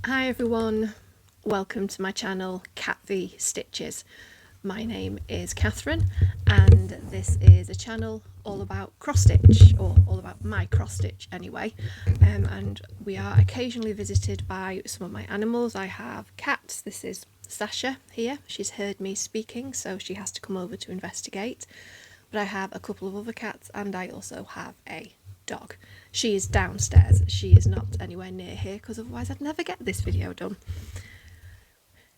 Hi everyone, welcome to my channel Kathy Stitches. My name is Catherine and this is a channel all about cross stitch, or all about my cross stitch anyway, and we are occasionally visited by some of my animals. I have cats. This is Sasha here. She's heard me speaking, so she has to come over to investigate, but I have a couple of other cats and I also have a dog. She is downstairs, she is not anywhere near here because otherwise I'd never get this video done.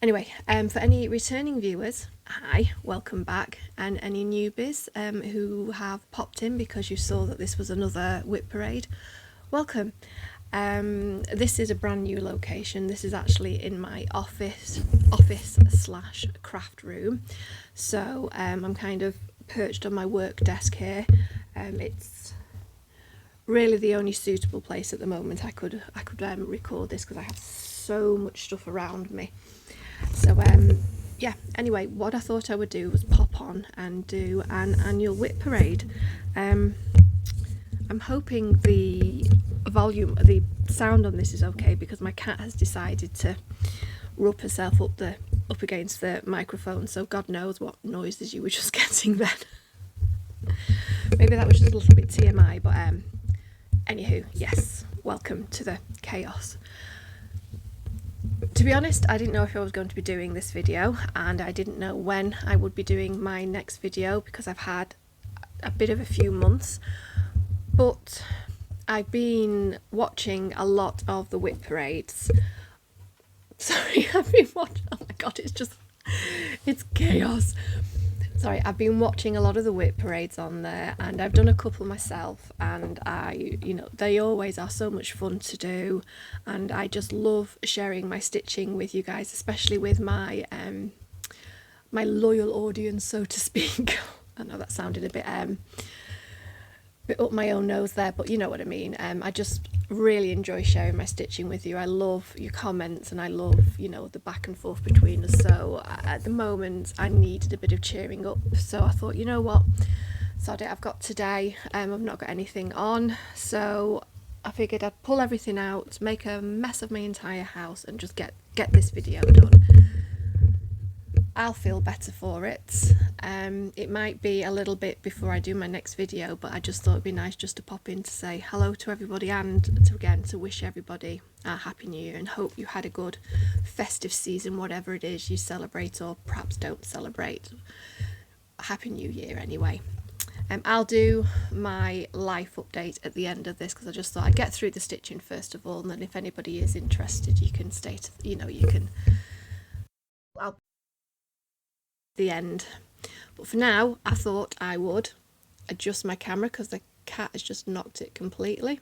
Anyway, for any returning viewers, hi, welcome back, and any newbies who have popped in because you saw that this was another WIP parade, welcome. This is a brand new location. This is actually in my office slash craft room, so I'm kind of perched on my work desk here. It's really the only suitable place at the moment I could record this because I have so much stuff around me. So yeah, anyway, what I thought I would do was pop on and do an annual WIP parade. I'm hoping the volume, the sound on this is okay because my cat has decided to rub herself up against the microphone, so God knows what noises you were just getting then. Maybe that was just a little bit TMI, but anywho, yes, welcome to the chaos. To be honest, I didn't know if I was going to be doing this video, and I didn't know when I would be doing my next video because I've had a bit of a few months, but I've been watching a lot of the WIP parades. Sorry, I've been watching, oh my god, it's chaos. Sorry, I've been watching a lot of the WIP parades on there, and I've done a couple myself, and they always are so much fun to do, and I just love sharing my stitching with you guys, especially with my my loyal audience, so to speak. I know that sounded a bit up my own nose there, but you know what I mean. I just really enjoy sharing my stitching with you. I love your comments and I love, the back and forth between us. So at the moment I needed a bit of cheering up, so I thought, you know what, sod it, I've got today, I've not got anything on, so I figured I'd pull everything out, make a mess of my entire house and just get this video done. I'll feel better for it. It might be a little bit before I do my next video, but I just thought it'd be nice just to pop in to say hello to everybody and to wish everybody a happy new year and hope you had a good festive season, whatever it is you celebrate or perhaps don't celebrate. Happy New Year anyway. I'll do my life update at the end of this because I just thought I'd get through the stitching first of all, and then if anybody is interested you can stay to, I'll the end. But for now I thought I would adjust my camera because the cat has just knocked it completely.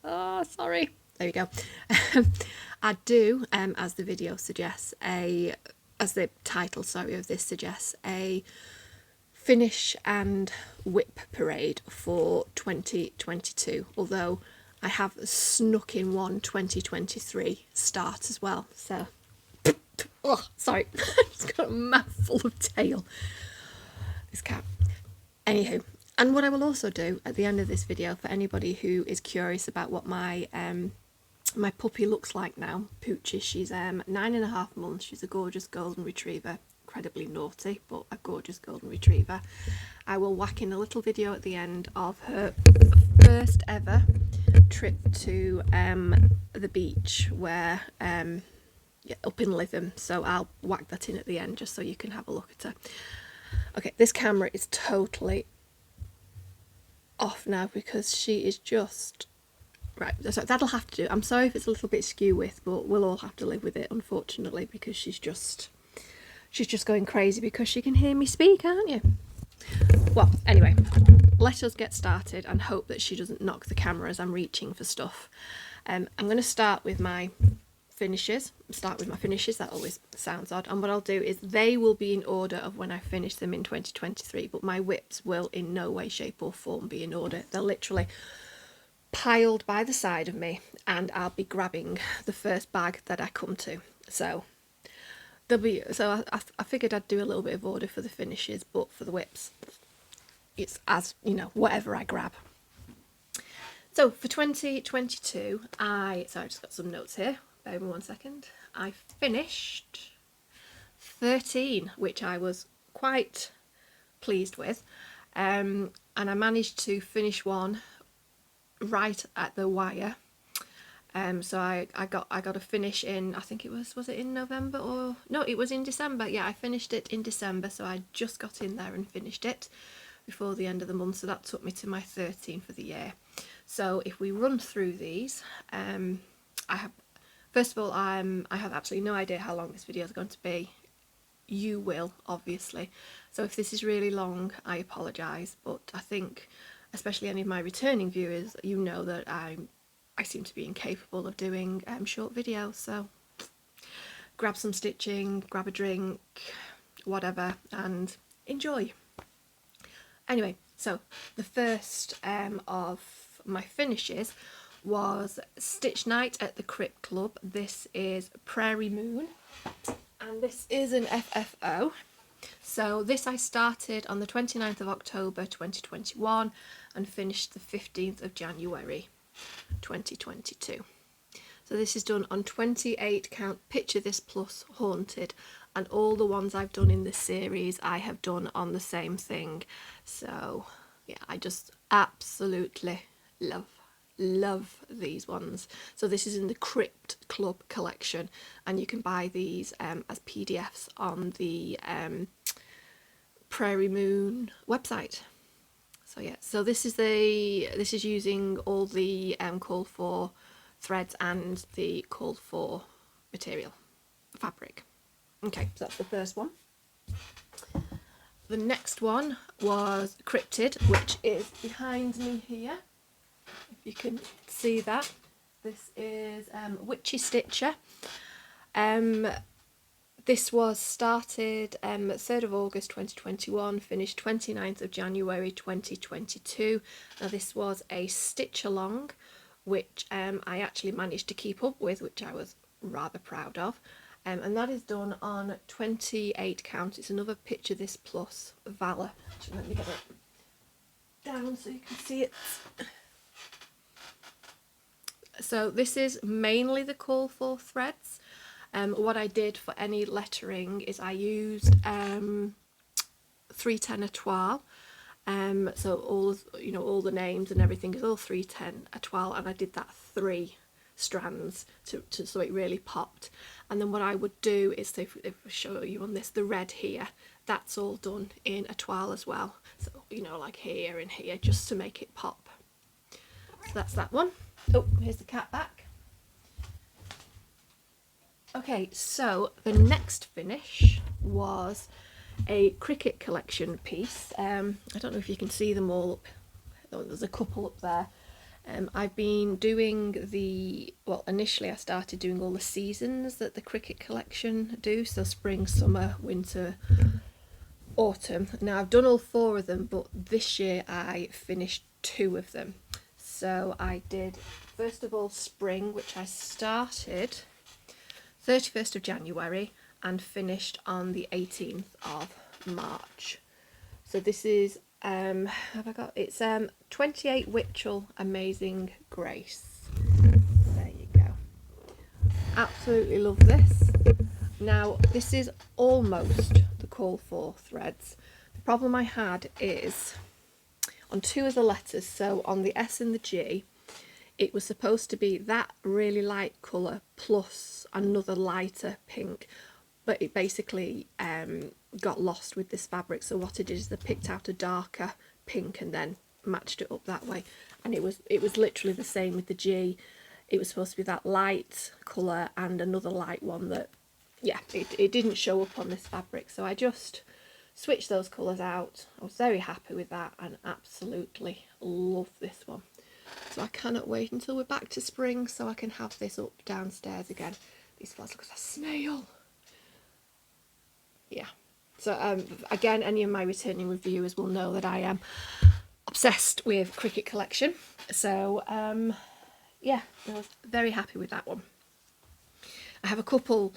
Oh, sorry. There we go. I do, as the video suggests, as the title, sorry, of this suggests, a finish and WIP parade for 2022, although I have snuck in one 2023 start as well, so oh, sorry, I just got a mouthful of tail, this cat. Anywho, and what I will also do at the end of this video, for anybody who is curious about what my my puppy looks like now, Poochie, she's 9.5 months, she's a gorgeous golden retriever, incredibly naughty, but a gorgeous golden retriever. I will whack in a little video at the end of her first ever trip to the beach, where up in Lytham, so I'll whack that in at the end just so you can have a look at her. Okay, this camera is totally off now because she is just right, so that'll have to do. I'm sorry if it's a little bit skew width, but we'll all have to live with it, unfortunately, because she's just going crazy because she can hear me speak, aren't you? Well, anyway, let us get started and hope that she doesn't knock the camera as I'm reaching for stuff. I'm going to start with my finishes. That always sounds odd, and what I'll do is they will be in order of when I finish them in 2023, but my WIPs will in no way, shape or form be in order. They're literally piled by the side of me and I'll be grabbing the first bag that I come to. So I figured I'd do a little bit of order for the finishes, but for the WIPs it's as whatever I grab. So for 2022 I just got some notes here. bear with me 1 second. I finished 13, which I was quite pleased with, and I managed to finish one right at the wire. So I got a finish in, I think it was it in November, or no, it was in December. Yeah, I finished it in December, so I just got in there and finished it before the end of the month, so that took me to my 13 for the year. So if we run through these, I have, first of all, I have absolutely no idea how long this video is going to be. You will, obviously, so if this is really long, I apologise, but I think especially any of my returning viewers, you know that I seem to be incapable of doing short videos, so grab some stitching, grab a drink, whatever, and enjoy. Anyway, so the first of my finishes was Stitch Night at the Crypt Club. This is Prairie Moon, and this is an FFO. So this I started on the 29th of October 2021 and finished the 15th of January 2022. So this is done on 28 count Picture This plus Haunted, and all the ones I've done in this series I have done on the same thing. So yeah, I just absolutely love these ones. So this is in the Crypt Club collection, and you can buy these as PDFs on the Prairie Moon website. So yeah, so this is using all the called for threads and the called for material, fabric. Okay, so that's the first one. The next one was Cryptid, which is behind me here, if you can see that. This is Witchy Stitcher. This was started 3rd of August 2021, finished 29th of January 2022. Now this was a stitch along, which I actually managed to keep up with, which I was rather proud of. And that is done on 28 count. It's another Picture This plus Valor. Actually, let me get it down so you can see it. So this is mainly the call for threads. What I did for any lettering is I used 310 étoile. So all the names and everything is all 310 étoile, and I did that 3 strands so it really popped. And then what I would do is, so if I show you on this, the red here, that's all done in étoile as well. So like here and here, just to make it pop. So that's that one. Oh, here's the cat back. Okay, so the next finish was a Cricut collection piece. I don't know if you can see them all up. Oh, there's a couple up there. I've been doing initially I started doing all the seasons that the Cricut collection do, so spring, summer, winter, autumn. Now I've done all 4 of them, but this year I finished 2 of them. So I did, first of all, spring, which I started 31st of January and finished on the 18th of March. So this is it's 28 Witchel Amazing Grace. There you go. Absolutely love this. Now this is almost the call for threads. The problem I had is on 2 of the letters, so on the S and the G, it was supposed to be that really light colour plus another lighter pink, but it basically got lost with this fabric. So what I did is I picked out a darker pink and then matched it up that way, and it was literally the same with the G. It was supposed to be that light colour and another light one that, yeah, it didn't show up on this fabric, so I just switched those colours out. I was very happy with that and absolutely love this one. So I cannot wait until we're back to spring so I can have this up downstairs again. These flowers look like a snail. Yeah. So again, any of my returning reviewers will know that I am obsessed with Cricut collection. So yeah, I was very happy with that one. I have a couple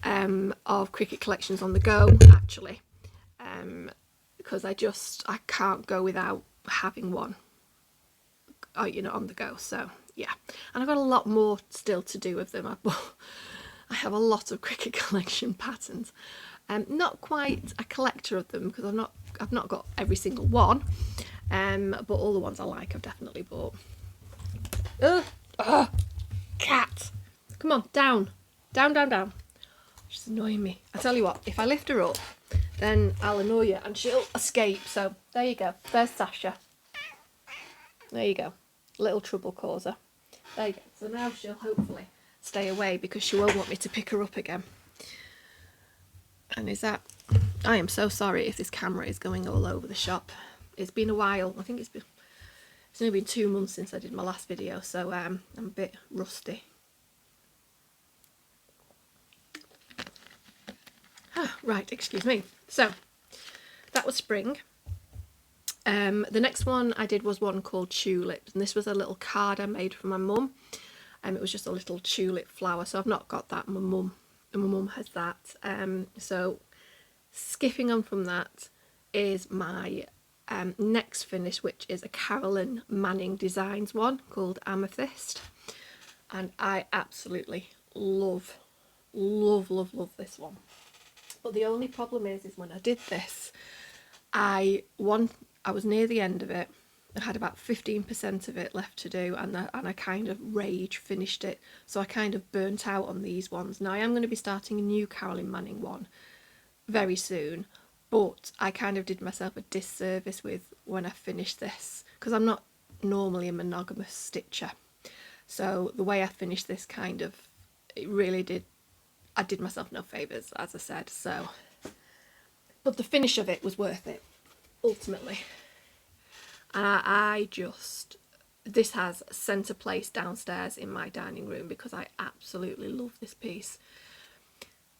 of Cricut collections on the go actually, because I can't go without having one on the go. So yeah, and I've got a lot more still to do with them. I have a lot of Cricut collection patterns. Not quite a collector of them because I've not got every single one, but all the ones I like I've definitely bought. Cat, come on, down, down, down, down. She's annoying me. I tell you what, if I lift her up, then I'll annoy you and she'll escape. So there you go. There's Sasha. There you go. Little trouble causer. There you go. So now she'll hopefully stay away because she won't want me to pick her up again. And I am so sorry if this camera is going all over the shop. It's been a while. I think it's only been 2 months since I did my last video, so I'm a bit rusty. Right, excuse me. So that was spring. The next one I did was one called Tulip, and this was a little card I made for my mum. It was just a little tulip flower, so I've not got that. My mum has that. So skipping on from that is my next finish, which is a Carolyn Manning Designs one called Amethyst, and I absolutely love this one. But the only problem is when I did this, I was near the end of it. I had about 15% of it left to do, and I kind of rage finished it, so I kind of burnt out on these ones. Now I am going to be starting a new Carolyn Manning one very soon, but I kind of did myself a disservice when I finished this, because I'm not normally a monogamous stitcher. So the way I finished this I did myself no favours, as I said. So, but the finish of it was worth it, ultimately. And this has centre place downstairs in my dining room because I absolutely love this piece.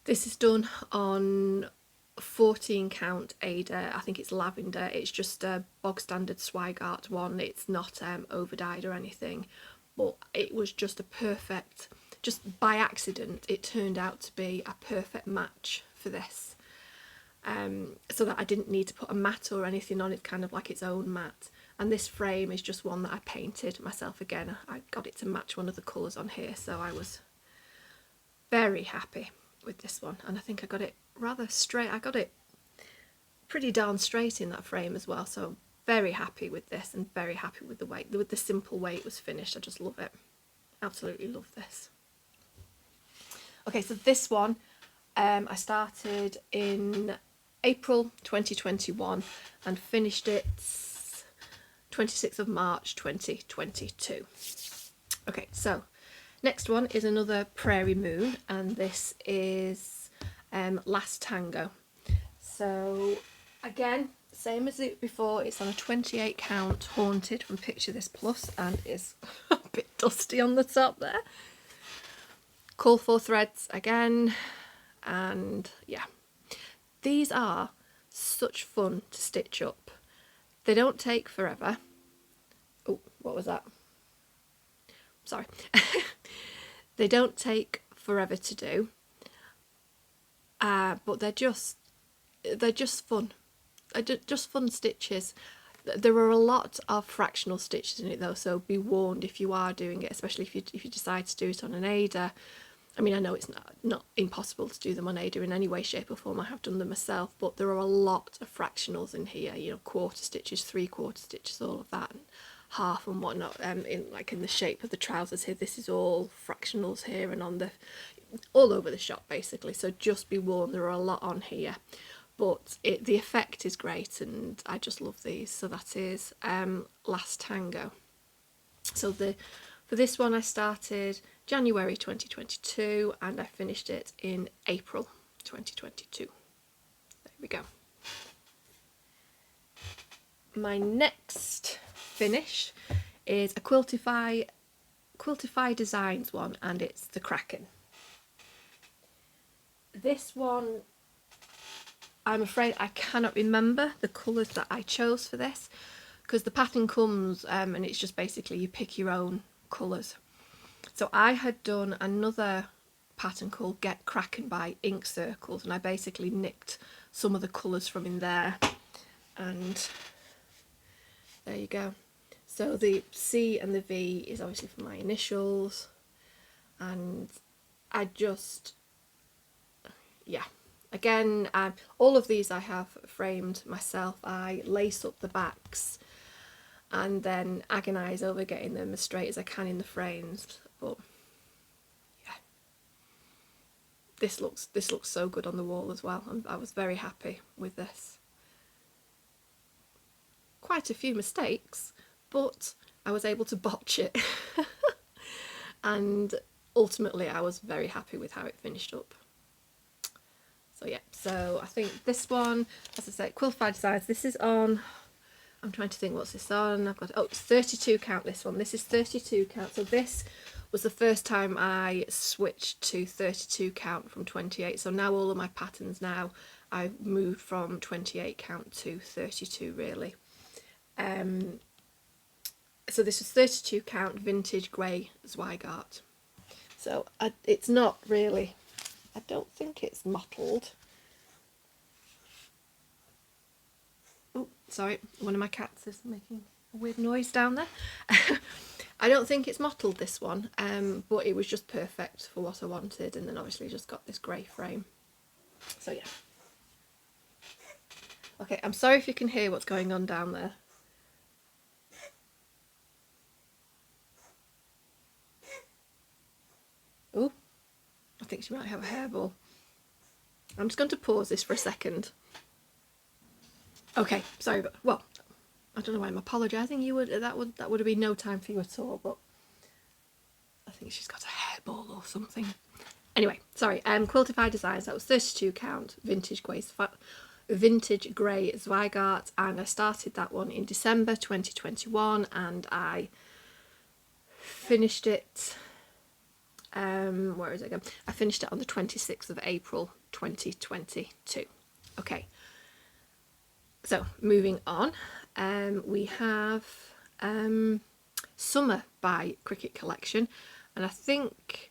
This is done on 14 count HAED. I think it's lavender. It's just a bog standard Swigart one. It's not over dyed or anything, but it was just a perfect, just by accident it turned out to be a perfect match for this, so that I didn't need to put a mat or anything on it, kind of like its own mat. And this frame is just one that I painted myself again. I got it to match one of the colours on here, so I was very happy with this one, and I think I got it rather straight. I got it pretty darn straight in that frame as well, so I'm very happy with this and very happy with the simple way it was finished. I just love it, absolutely love this. Okay, so this one I started in April 2021 and finished it 26th of March 2022. Okay, so next one is another Prairie Moon, and this is Last Tango. So again, same as it before, it's on a 28 count Haunted from Picture This Plus, and is a bit dusty on the top there. Call for threads again, and yeah, these are such fun to stitch up. They don't take forever. Oh, what was that? Sorry. They don't take forever to do, but they're just fun. Just fun stitches. There are a lot of fractional stitches in it though, so be warned if you are doing it, especially if you decide to do it on an HAED. I mean, I know it's not impossible to do them on HAED in any way, shape or form. I have done them myself, but there are a lot of fractionals in here, you know, quarter stitches, 3/4 stitches, all of that, and half and whatnot, in the shape of the trousers here. This is all fractionals here and all over the shop basically, so just be warned, there are a lot on here, but the effect is great and I just love these. So that is Last Tango. So for this one I started January 2022 and I finished it in April 2022. There we go. My next finish is a Quiltyfy Designs one, and it's the Kraken. This one, I'm afraid I cannot remember the colours that I chose for this, because the pattern comes and it's just basically you pick your own colours. So I had done another pattern called Get Kraken by Ink Circles, and I basically nicked some of the colours from in there, and there you go. So the C and the V is obviously for my initials, and I just, yeah, again, all of these I have framed myself. I lace up the backs and then agonise over getting them as straight as I can in the frames, but yeah, this looks so good on the wall as well. I was very happy with this. Quite a few mistakes, but I was able to botch it and ultimately I was very happy with how it finished up. So yeah, so I think this one, as I said, Quiltyfy Designs, this is on, I'm trying to think what's this on, I've got, oh, it's 32 count, this one, this is 32 count, so this was the first time I switched to 32 count from 28, so now all of my patterns now, I've moved from 28 count to 32 really. So this is 32 count vintage grey Zweigart. So it's not really, I don't think it's mottled. Oh, sorry, one of my cats is making a weird noise down there. I don't think it's mottled, this one, but it was just perfect for what I wanted, and then obviously just got this grey frame. So yeah. Okay, I'm sorry if you can hear what's going on down there. Oh, I think she might have a hairball. I'm just going to pause this for a second. Okay, sorry, but, well, I don't know why I'm apologising. That would have been no time for you at all, but I think she's got a hairball or something. Anyway, sorry. Quiltyfy Designs. That was 32 count vintage grey Zweigart, and I started that one in December 2021, and I finished it. Where is it again? I finished it on the 26th of April 2022. Okay. So moving on, we have Summer by Cricket Collection, and I think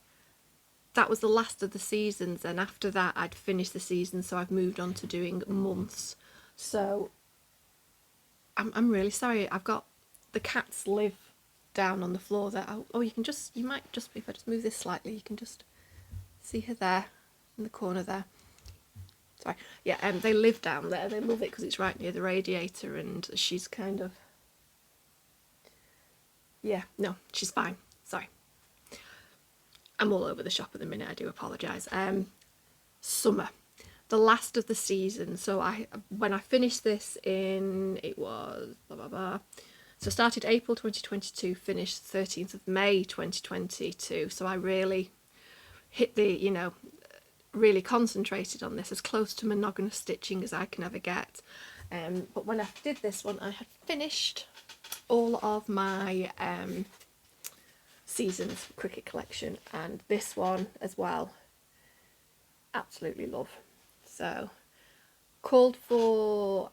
that was the last of the seasons, and after that I'd finished the season, so I've moved on to doing months. So I'm really sorry, I've got, the cats live down on the floor there. Oh, you might just, if I just move this slightly, you can just see her there in the corner there. Sorry, yeah, they live down there. They love it because it's right near the radiator, and she's kind of, yeah, no, she's fine. Sorry, I'm all over the shop at the minute. I do apologise. Summer, the last of the season. So when I finished this in, it was blah blah blah. So started April 2022, finished 13th of May 2022. So I really hit the, you know, really concentrated on this, as close to monogamous stitching as I can ever get. But when I did this one, I had finished all of my seasons Cricket Collection, and this one as well, absolutely love. So called for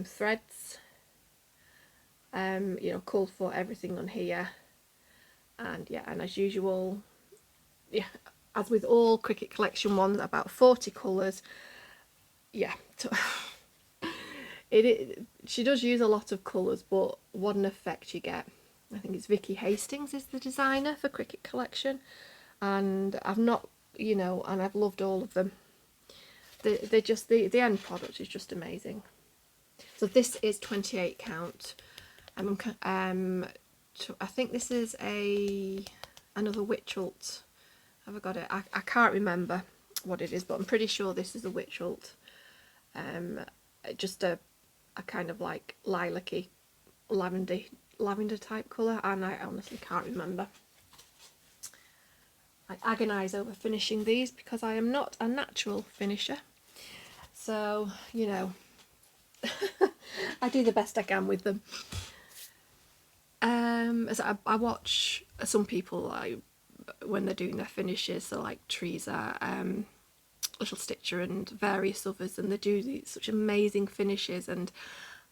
threads, you know, called for everything on here, and yeah, and as usual, yeah, as with all Cricket Collection ones, about 40 colours. Yeah, she does use a lot of colours, but what an effect you get. I think it's Vicky Hastings is the designer for Cricket Collection, and I've not, you know, and I've loved all of them. They're just, the end product is just amazing. So this is 28 count. I think this is another Witchult. Have I got it? I can't remember what it is, but I'm pretty sure this is a Witchult. Just a kind of like lilac-y, lavender type colour, and I honestly can't remember. I agonise over finishing these because I am not a natural finisher. So, you know, I do the best I can with them. As I watch some people, when they're doing their finishes, so like Teresa, Little Stitcher and various others, and they do such amazing finishes, and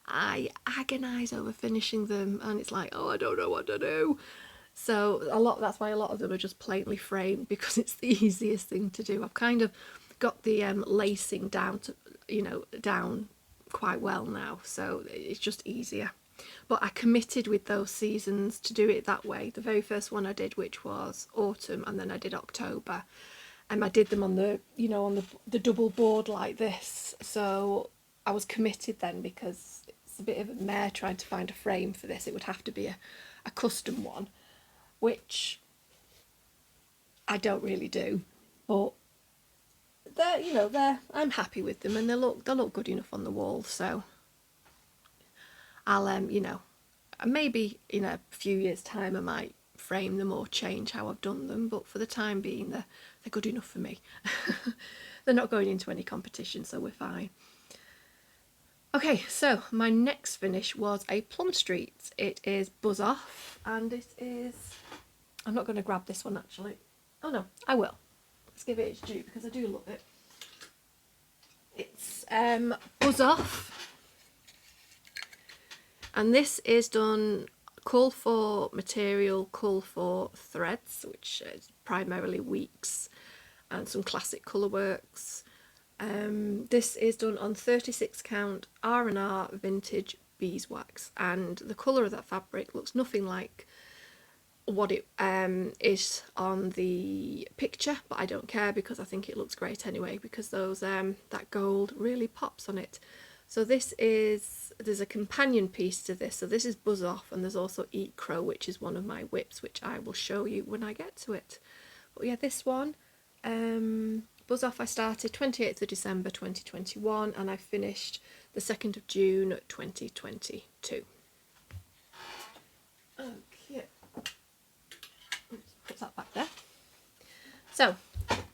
I agonise over finishing them, and it's like, oh, I don't know what to do. So that's why a lot of them are just plainly framed, because it's the easiest thing to do. I've kind of got the lacing down to, you know, down quite well now, so it's just easier. but I committed with those seasons to do it that way. The very first one I did, which was autumn, and then I did October, and I did them on the, you know, on the double board like this. So I was committed then, because it's a bit of a mare trying to find a frame for this. It would have to be a custom one, which I don't really do, but they're, you know, I'm happy with them, and they look good enough on the wall. So I'll you know, maybe in a few years' time I might frame them or change how I've done them, but for the time being they're good enough for me. They're not going into any competition, so we're fine. Okay, so my next finish was a Plum Street. It is Buzz Off, and it is, I'm not going to grab this one actually. Oh no, I will. Let's give it its due, because I do love it. It's Buzz Off, and this is done Call for material, Call for threads, which is primarily weeks, and some classic colour works. This is done on 36 count R&R vintage beeswax, and the colour of that fabric looks nothing like what it is on the picture, but I don't care, because I think it looks great anyway, because those that gold really pops on it. So this is, there's a companion piece to this, so this is Buzz Off, and there's also Eat Crow, which is one of my WIPs, which I will show you when I get to it. But yeah, this one, Buzz Off, I started 28th of December 2021, and I finished the 2nd of June 2022. Okay, put that back there. So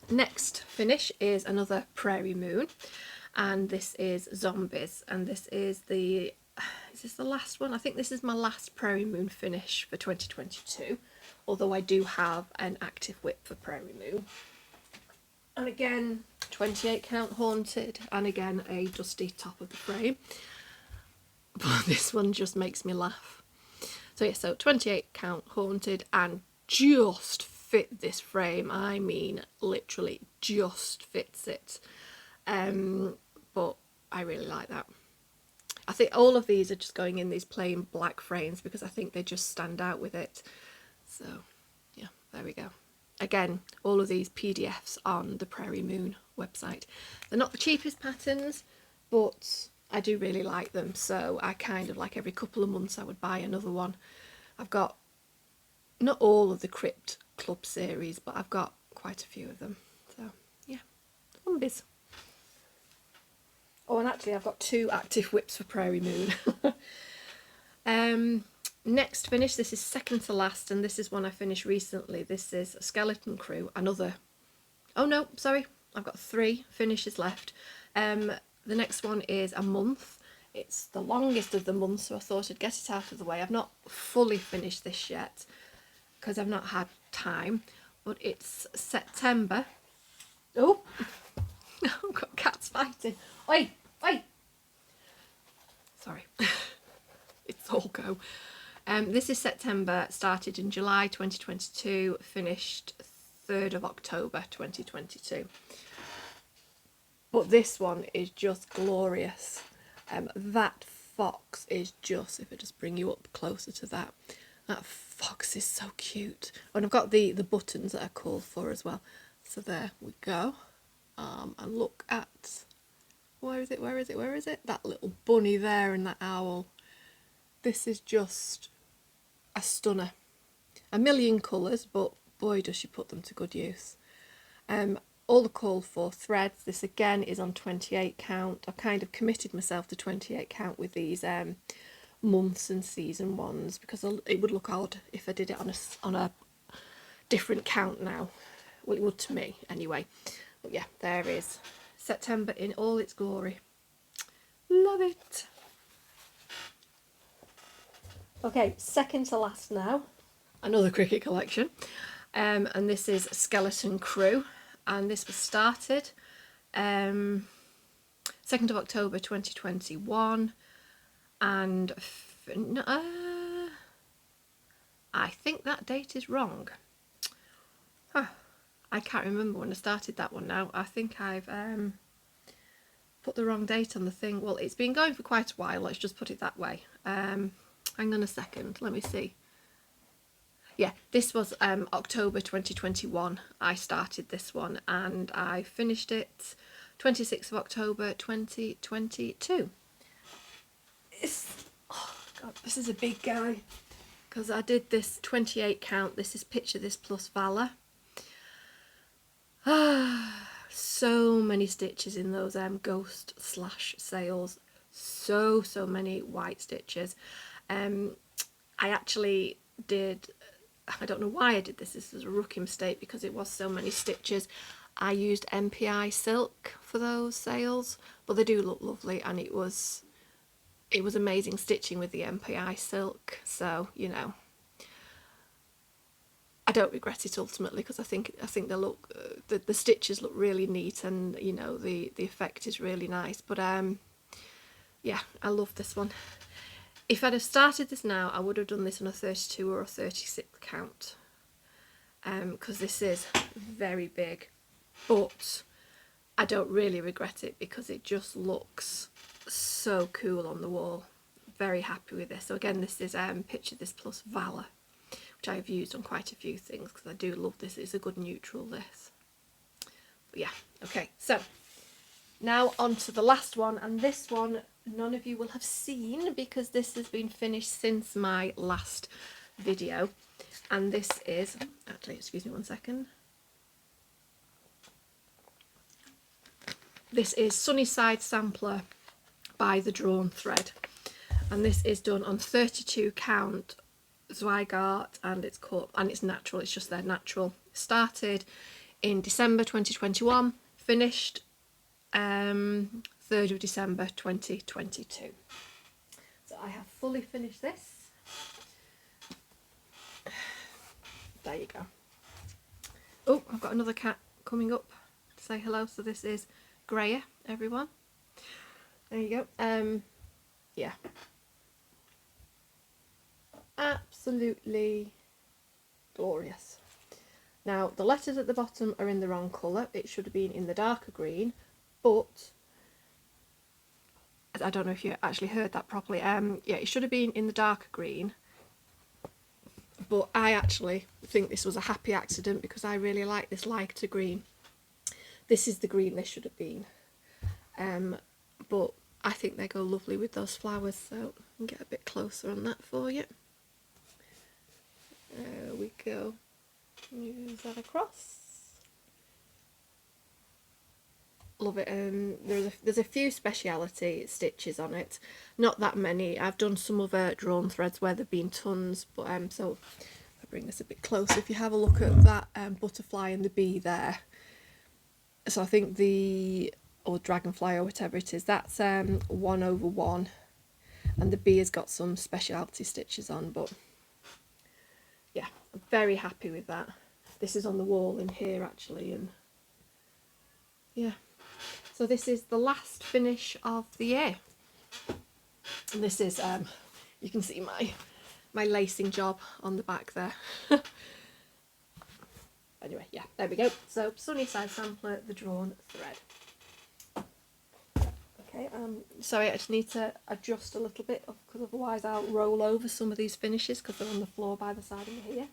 next finish is another Prairie Moon, and this is Zombies, and this is the, is this the last one? I think this is my last Prairie Moon finish for 2022, although I do have an active WIP for Prairie Moon. And again, 28 count Haunted, and again a dusty top of the frame, but this one just makes me laugh. So yeah, so 28 count Haunted, and just fit this frame. I mean, literally just fits it. But I really like that. I think all of these are just going in these plain black frames, because I think they just stand out with it. So yeah, there we go. Again, all of these PDFs on the Prairie Moon website. They're not the cheapest patterns, but I do really like them, so I kind of, like, every couple of months I would buy another one. I've got not all of the Crypt Club series, but I've got quite a few of them. So yeah, Zombies. Oh, and actually I've got 2 active WIPs for Prairie Moon. Next finish, this is second to last, and this is one I finished recently. This is Skeleton Crew, another, oh no, sorry, I've got 3 finishes left. The next one is a month. It's the longest of the month, so I thought I'd get it out of the way. I've not fully finished this yet, because I've not had time, but it's September. Oh, I've got cats fighting. Oi, oi. Sorry. It's all go. This is September, started in July 2022, finished 3rd of October 2022. But this one is just glorious. That fox is just, if I just bring you up closer to that, that fox is so cute. And I've got the buttons that are called for as well. So there we go. And look at, where is it? That little bunny there and that owl. This is just a stunner. A million colours, but boy does she put them to good use. All the call for threads. This again is on 28 count. I've kind of committed myself to 28 count with these months and season ones, because it would look odd if I did it on a different count now. Well, it would to me anyway. But yeah, there is September in all its glory. Love it. Okay, second to last now, another cricket collection, and this is Skeleton Crew, and this was started 2nd of October 2021, and I think that date is wrong. I can't remember when I started that one now. I think I've put the wrong date on the thing. Well, it's been going for quite a while, let's just put it that way. hang on a second, let me see. Yeah, this was October 2021 I started this one, and I finished it 26th of October 2022. Oh god, this is a big guy, because I did this 28 count. This is Picture This plus Valor. So many stitches in those ghost slash sales. So many white stitches. I actually did, I don't know why I did this. This is a rookie mistake because it was so many stitches. I used MPI silk for those sales, but they do look lovely, and it was amazing stitching with the MPI silk. So, you know, I don't regret it ultimately, because I think they look, the stitches look really neat, and you know, the effect is really nice. But yeah, I love this one. If I'd have started this now, I would have done this on a 32 or a 36 count, because this is very big, but I don't really regret it because it just looks so cool on the wall. Very happy with this. So again, this is Picture This plus Valor, which I have used on quite a few things because I do love this. It's a good neutral, this. But yeah, okay, so now on to the last one, and this one none of you will have seen because this has been finished since my last video. And this is, actually, excuse me one second. This is Sunnyside Sampler by The Drawn Thread. And this is done on 32 count Zweigart, and it's called, and it's natural, it's just their natural. Started in December 2021, finished 3rd of December 2022. So I have fully finished this. There you go. Oh, I've got another cat coming up to say hello. So this is Greya, everyone. There you go. Yeah. Absolutely glorious. Now, the letters at the bottom are in the wrong colour. It should have been in the darker green, but I don't know if you actually heard that properly. Yeah, it should have been in the darker green, but I actually think this was a happy accident because I really like this lighter green. This is the green this should have been, but I think they go lovely with those flowers, so I can get a bit closer on that for you. There we go. Use that across. Love it. There's a few speciality stitches on it, not that many. I've done some other drawn threads where there've been tons, but so if I bring this a bit closer, if you have a look at that butterfly and the bee there, so I think the, or dragonfly or whatever it is, that's 1/1, and the bee has got some speciality stitches on. But yeah, I'm very happy with that. This is on the wall in here actually, and yeah. So this is the last finish of the year, and this is you can see my lacing job on the back there. Anyway, yeah, there we go. So Sunnyside Sampler, The Drawn Thread. Okay, sorry, I just need to adjust a little bit because otherwise I'll roll over some of these finishes because they're on the floor by the side of me here.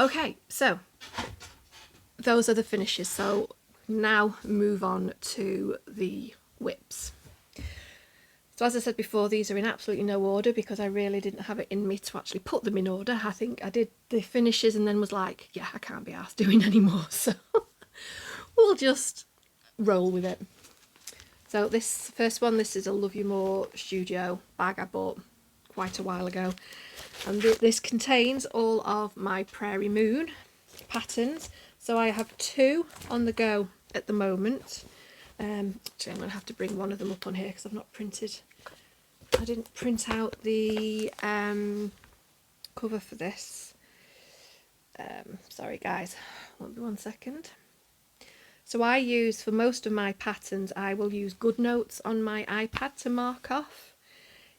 Okay, so those are the finishes. So now move on to the WIPs. So as I said before, these are in absolutely no order because I really didn't have it in me to actually put them in order. I think I did the finishes and then was like, yeah, I can't be arsed doing anymore, so we'll just roll with it. So this first one, this is a Love You More Studio bag I bought quite a while ago, and this contains all of my Prairie Moon patterns. So I have 2 on the go at the moment. Actually, I'm going to have to bring one of them up on here because I've not printed. I didn't print out the cover for this. Sorry guys, won't be 1 second. So I use, for most of my patterns, I will use GoodNotes on my iPad to mark off.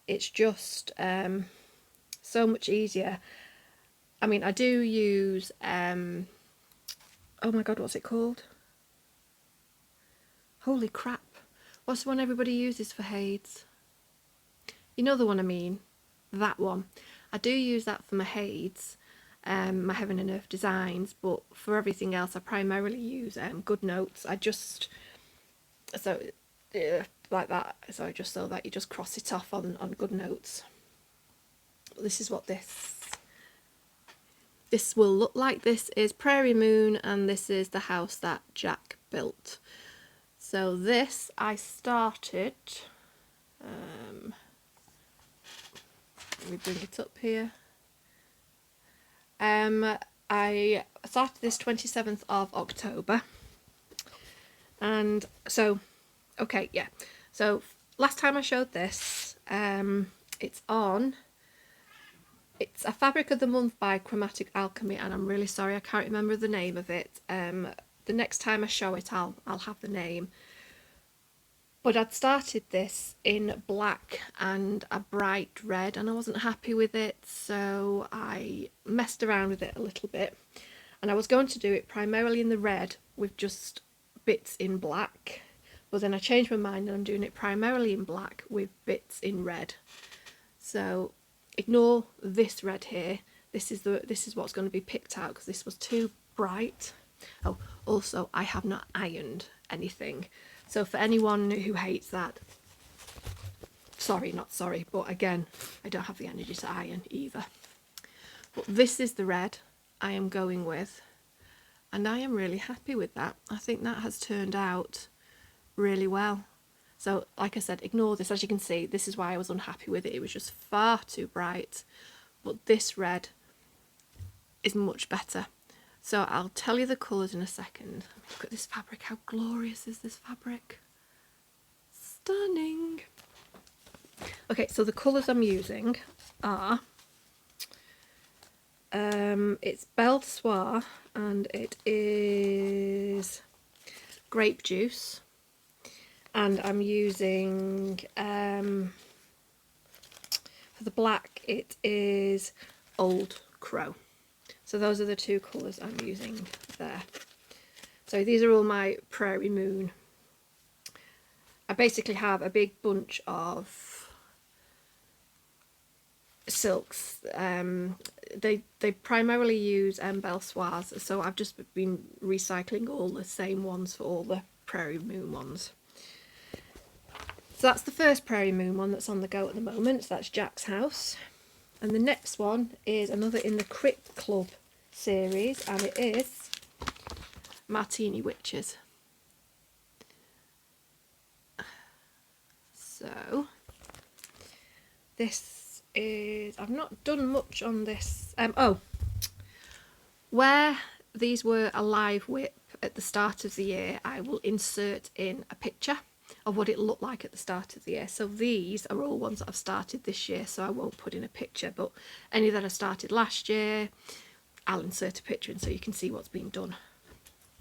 It's just so much easier. I mean, I do use, oh my god, what's it called? Holy crap. What's the one everybody uses for HAEDs? You know the one I mean, that one. I do use that for my HAEDs, my Heaven and Earth designs, but for everything else I primarily use Good Notes. I just, so like that, so just so that you just cross it off on Good Notes. This is what this will look like. This is Prairie Moon, and this is the house that Jack built. So this I started, let me bring it up here. I started this 27th of October, and so, okay, yeah, so last time I showed this, it's a Fabric of the Month by Chromatic Alchemy, and I'm really sorry I can't remember the name of it. The next time I show it I'll have the name. But I'd started this in black and a bright red, and I wasn't happy with it, so I messed around with it a little bit. And I was going to do it primarily in the red with just bits in black, but then I changed my mind and I'm doing it primarily in black with bits in red. So ignore this red here. This is what's going to be picked out because this was too bright. Oh, also I have not ironed anything. So for anyone who hates that, sorry, not sorry, but again, I don't have the energy to iron either. But this is the red I am going with, and I am really happy with that. I think that has turned out really well. So like I said, ignore this. As you can see, this is why I was unhappy with it. It was just far too bright, but this red is much better. So I'll tell you the colours in a second. Look at this fabric. How glorious is this fabric? Stunning. Okay, so the colours I'm using are, it's Belle de Soie, and it is grape juice. And I'm using, for the black, it is Old Crow. So those are the two colours I'm using there. So these are all my Prairie Moon. I basically have a big bunch of silks. They primarily use Belle Soirs, so I've just been recycling all the same ones for all the Prairie Moon ones. So that's the first Prairie Moon one that's on the go at the moment. So that's Jack's house. And the next one is another in the Crypt Club series, and it is Martini Witches. So this is, I've not done much on this. Where these were a live WIP at the start of the year, I will insert in a picture of what it looked like at the start of the year. So these are all ones that I've started this year, so I won't put in a picture, but any that I started last year, I'll insert a picture in so you can see what's been done.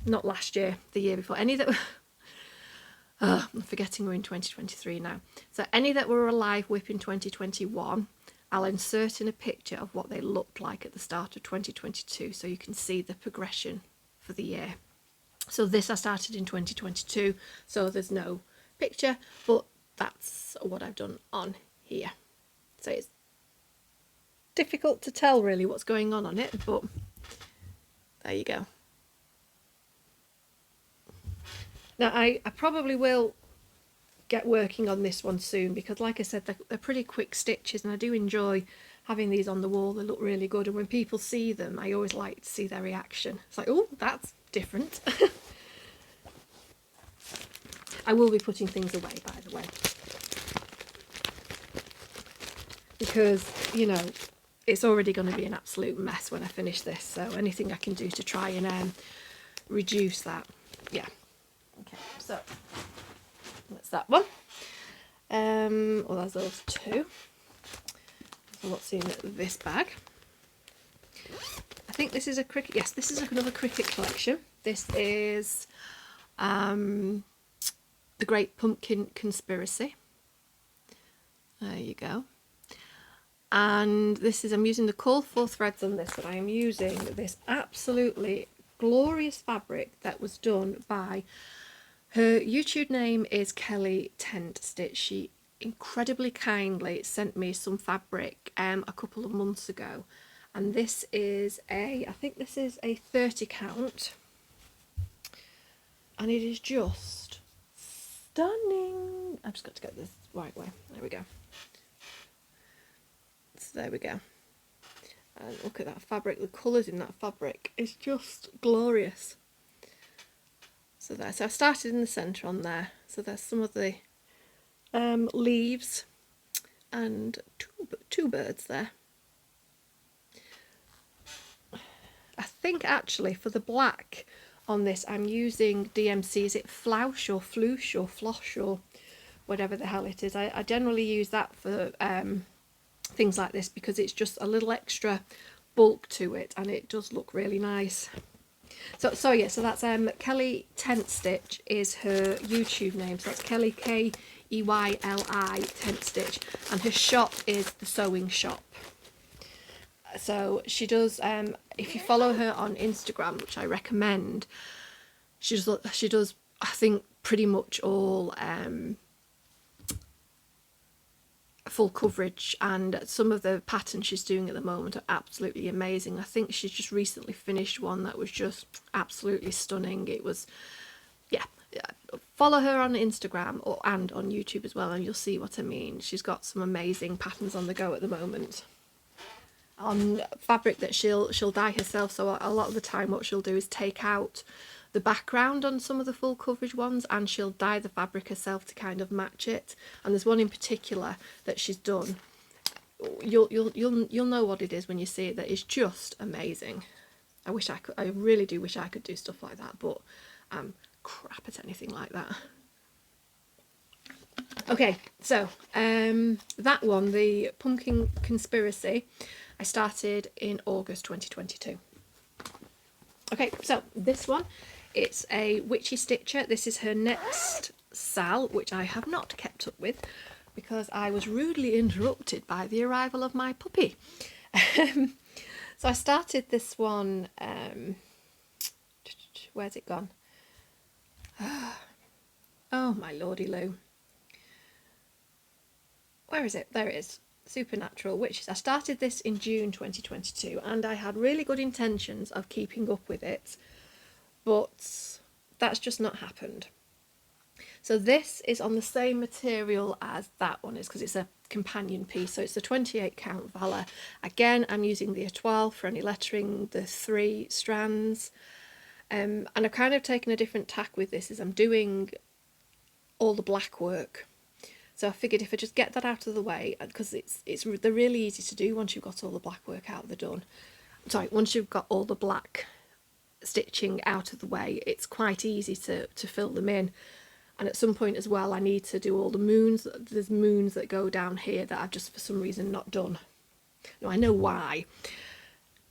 Not last year, the year before. Any that I'm forgetting we're in 2023 now. So any that were a live WIP in 2021, I'll insert in a picture of what they looked like at the start of 2022 so you can see the progression for the year. So this I started in 2022, so there's no picture, but that's what I've done on here. So it's difficult to tell really what's going on it, but there you go. Now I probably will get working on this one soon because, like I said, they're pretty quick stitches, and I do enjoy having these on the wall. They look really good, and when people see them I always like to see their reaction. It's like, oh, that's different. I will be putting things away, by the way, because, you know, it's already going to be an absolute mess when I finish this, so anything I can do to try and reduce that. Yeah. Okay, so that's that one. Well, there's those two. So what's in this bag? I think this is a cricket. Yes, this is another cricket collection. This is The Great Pumpkin Conspiracy. There you go. And this is, I'm using the call for threads on this, but I am using this absolutely glorious fabric that was done by, her YouTube name is Kelly Tent Stitch. She incredibly kindly sent me some fabric a couple of months ago, and this is I think this is a 30 count, and it is just stunning. I've just got to get this right way. There we go. So there we go. And look at that fabric, the colours in that fabric is just glorious. So there, so I started in the centre on there. So there's some of the leaves and two birds there. I think actually for the black on this I'm using DMC, is it Flausch or Floosh or Flosh or whatever the hell it is. I generally use that for things like this because it's just a little extra bulk to it and it does look really nice. So yeah, so that's Kelly Tent Stitch is her YouTube name, so that's Kelly Keyli Tent Stitch, and her shop is The Sewing Shop. So she does, if you follow her on Instagram, which I recommend, she does I think pretty much all full coverage, and some of the patterns she's doing at the moment are absolutely amazing. I think she's just recently finished one that was just absolutely stunning. It was, yeah, follow her on Instagram and on YouTube as well and you'll see what I mean. She's got some amazing patterns on the go at the moment on fabric that she'll dye herself. So a lot of the time what she'll do is take out the background on some of the full coverage ones and she'll dye the fabric herself to kind of match it. And there's one in particular that she's done. You'll know what it is when you see it. That is just amazing. I wish I could. I really do wish I could do stuff like that, but I'm crap at anything like that. Okay, so that one, the Pumpkin Conspiracy, I started in August 2022. Okay, so this one, it's a Witchy Stitcher. This is her next sal, which I have not kept up with because I was rudely interrupted by the arrival of my puppy. So I started this one, where's it gone? Oh my lordy loo. Where is it? There it is. Supernatural Witches. I started this in June 2022 and I had really good intentions of keeping up with it, but that's just not happened. So this is on the same material as that one is because it's a companion piece. So it's the 28 count Valor. Again, I'm using the étoile for any lettering, the 3 strands. And I've kind of taken a different tack with this, is I'm doing all the black work. So I figured if I just get that out of the way, because they're really easy to do once you've got all the black work out of the done. Sorry, once you've got all the black stitching out of the way, it's quite easy to fill them in. And at some point as well, I need to do all the moons. There's moons that go down here that I've just for some reason not done. Now I know why.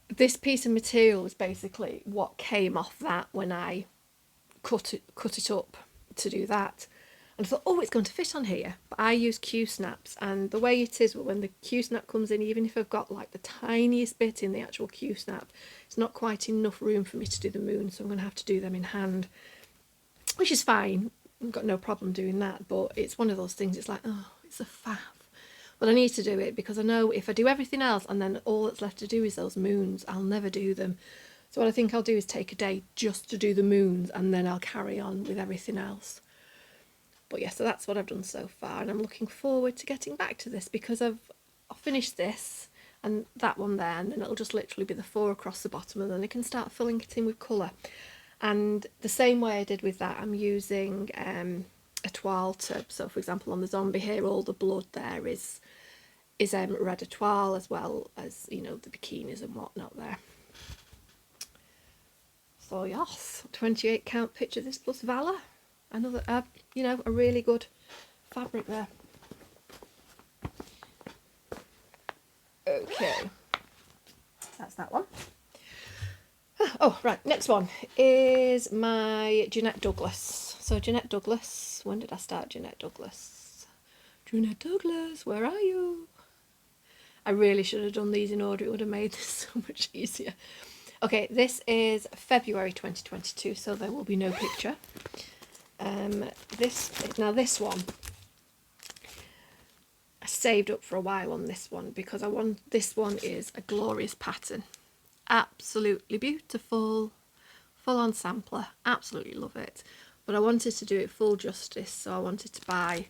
This piece of material is basically what came off that when I cut it up to do that. And I thought, oh, it's going to fit on here. But I use Q-snaps, and the way it is, when the Q-snap comes in, even if I've got like the tiniest bit in the actual Q-snap, it's not quite enough room for me to do the moon, so I'm going to have to do them in hand, which is fine. I've got no problem doing that, but it's one of those things, it's like, oh, it's a faff. But I need to do it because I know if I do everything else and then all that's left to do is those moons, I'll never do them. So what I think I'll do is take a day just to do the moons and then I'll carry on with everything else. But yeah, so that's what I've done so far, and I'm looking forward to getting back to this because I'll finish this and that one there, and then it'll just literally be the 4 across the bottom, and then I can start filling it in with colour. And the same way I did with that, I'm using étoile to, so for example on the zombie here, all the blood there is red étoile, as well as, you know, the bikinis and whatnot there. So yes, 28 count picture this plus Valor. Another, you know, a really good fabric there. Okay, that's that one. Oh, right, next one is my Jeannette Douglas. So Jeannette Douglas, when did I start Jeannette Douglas? Jeannette Douglas, where are you? I really should have done these in order, it would have made this so much easier. Okay, this is February 2022, so there will be no picture. This one, saved up for a while on this one because this one is a glorious pattern. Absolutely beautiful. Full on sampler. Absolutely love it. But I wanted to do it full justice, so I wanted to buy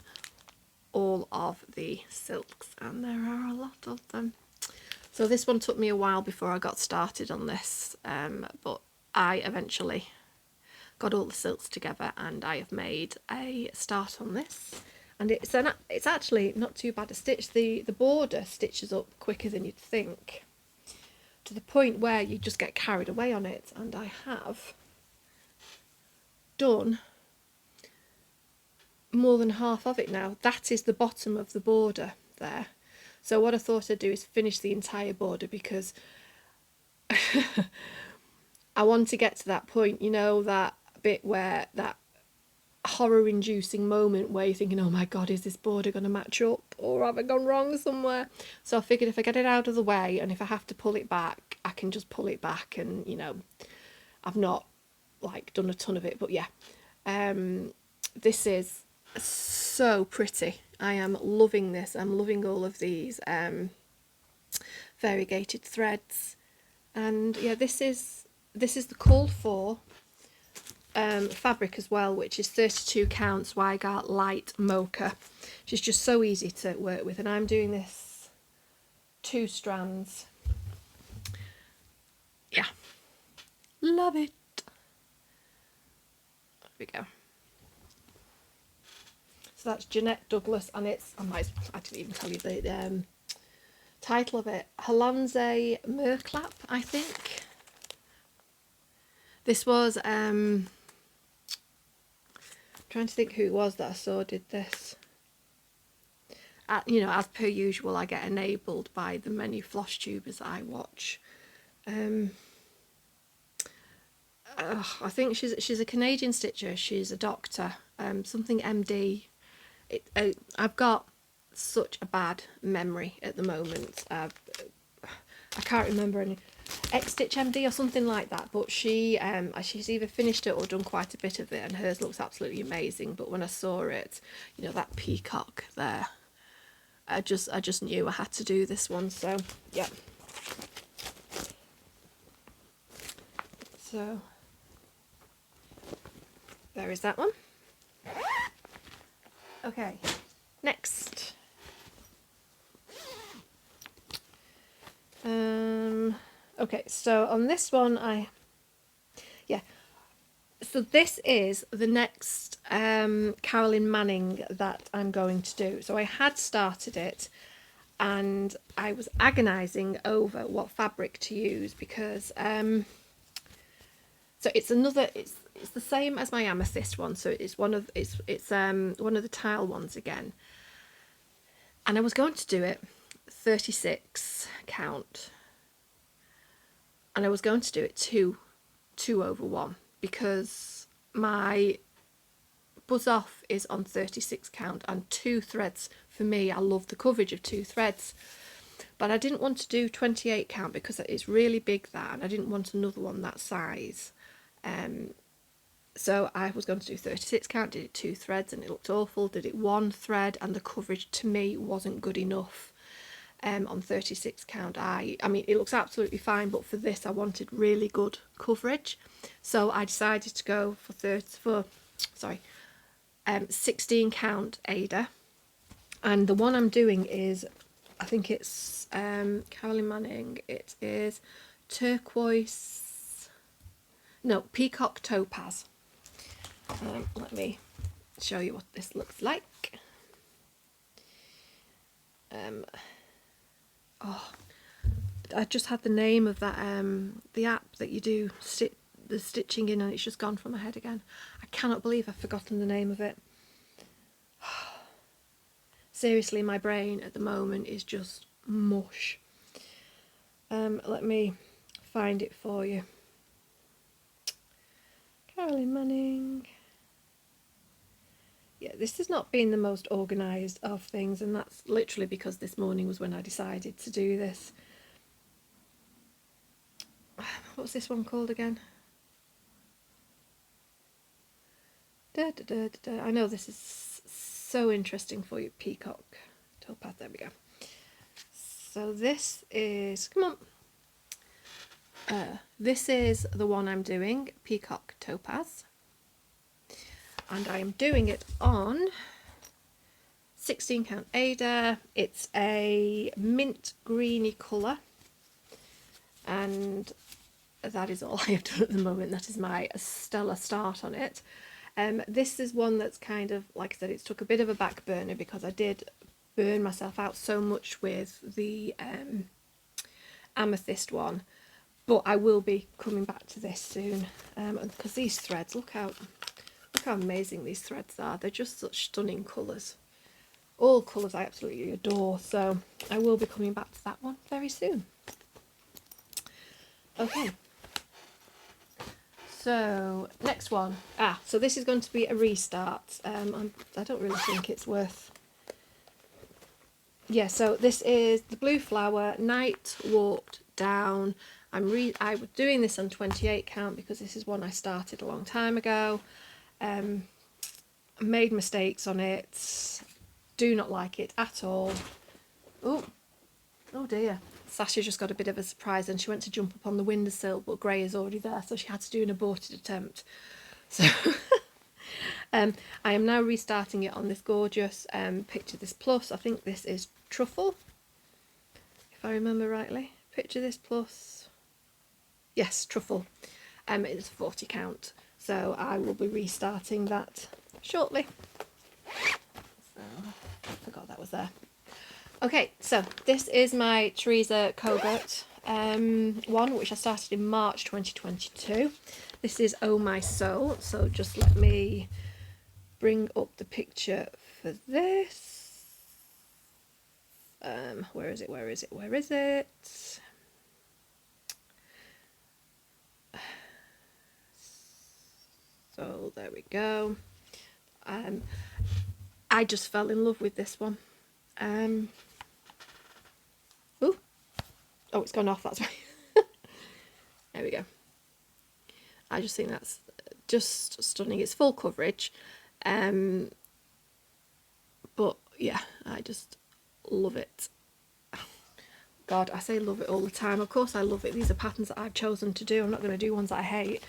all of the silks, and there are a lot of them. So this one took me a while before I got started on this, but I eventually got all the silks together and I have made a start on this. And it's actually not too bad a stitch. The border stitches up quicker than you'd think, to the point where you just get carried away on it. And I have done more than half of it now. That is the bottom of the border there. So what I thought I'd do is finish the entire border, because I want to get to that point, you know, that bit where that horror inducing moment where you're thinking, oh my god, is this border going to match up, or have I gone wrong somewhere? So I figured if I get it out of the way, and if I have to pull it back, I can just pull it back. And you know, I've not like done a ton of it, but yeah, this is so pretty. I am loving this. I'm loving all of these variegated threads, and yeah, this is the called for fabric as well, which is 32 counts Weigart light mocha. She's just so easy to work with, and I'm doing this 2 strands. Yeah, love it. There we go. So that's Jeannette Douglas, and it's, I didn't even tell you the title of it, Hollandse Merklap, I think. This was trying to think who it was that I saw did this. You know, as per usual, I get enabled by the many Flosstubers I watch. I think she's a Canadian stitcher. She's a doctor, something MD. I've got such a bad memory at the moment. I can't remember any. X-Stitch MD or something like that, but she's either finished it or done quite a bit of it, and hers looks absolutely amazing. But when I saw it, you know, that peacock there, I just knew I had to do this one. So yeah, so there is that one. Okay, next. Okay, so on this one, so this is the next Carolyn Manning that I'm going to do. So I had started it, and I was agonising over what fabric to use, because so it's the same as my amethyst one. So it's one of the tile ones again, and I was going to do it 36 count. And I was going to do it 2/1, because my buzz off is on 36 count, and 2 threads for me, I love the coverage of 2 threads. But I didn't want to do 28 count because it's really big, that, and I didn't want another one that size. So I was going to do 36 count, did it 2 threads, and it looked awful. Did it 1 thread, and the coverage to me wasn't good enough. On 36 count, I mean, it looks absolutely fine, but for this I wanted really good coverage, so I decided to go for 16 count Ada. And the one I'm doing is, I think it's Carolyn Manning. It is Peacock Topaz. Let me show you what this looks like. Oh, I just had the name of that the app that you do the stitching in, and it's just gone from my head again. I cannot believe I've forgotten the name of it. Seriously, my brain at the moment is just mush. Let me find it for you. Carolyn Manning. Yeah, this has not been the most organised of things, and that's literally because this morning was when I decided to do this. What's this one called again? I know this is so interesting for you, Peacock Topaz, there we go. So this is, come on, this is the one I'm doing, Peacock Topaz, and I am doing it on 16 count ADA. It's a mint greeny colour, and that is all I have done at the moment. That is my stellar start on it. This is one that's kind of, like I said, it's took a bit of a back burner because I did burn myself out so much with the Amethyst one, but I will be coming back to this soon, because these threads, look how amazing these threads are. They're just such stunning colours, all colours I absolutely adore, so I will be coming back to that one very soon. Okay, so next one, so this is going to be a restart. I don't really think it's worth. Yeah, so this is the Blue Flower Night Warped Down. I was doing this on 28 count because this is one I started a long time ago. I made mistakes on it. Do not like it at all. Oh dear. Sasha just got a bit of a surprise and she went to jump up on the windowsill, but Gray is already there, so she had to do an aborted attempt. So I am now restarting it on this gorgeous Picture This Plus. I think this is Truffle, if I remember rightly. Picture This Plus. Yes, Truffle. It's 40 count. So I will be restarting that shortly. So I forgot that was there. Okay, so this is my Teresa Kogut one, which I started in March 2022. This is Oh My Soul. So just let me bring up the picture for this. Where is it? So there we go. I just fell in love with this one. Oh, it's gone off, that's why. There we go. I just think that's just stunning. It's full coverage. But yeah, I just love it. God, I say love it all the time. Of course I love it. These are patterns that I've chosen to do. I'm not going to do ones that I hate.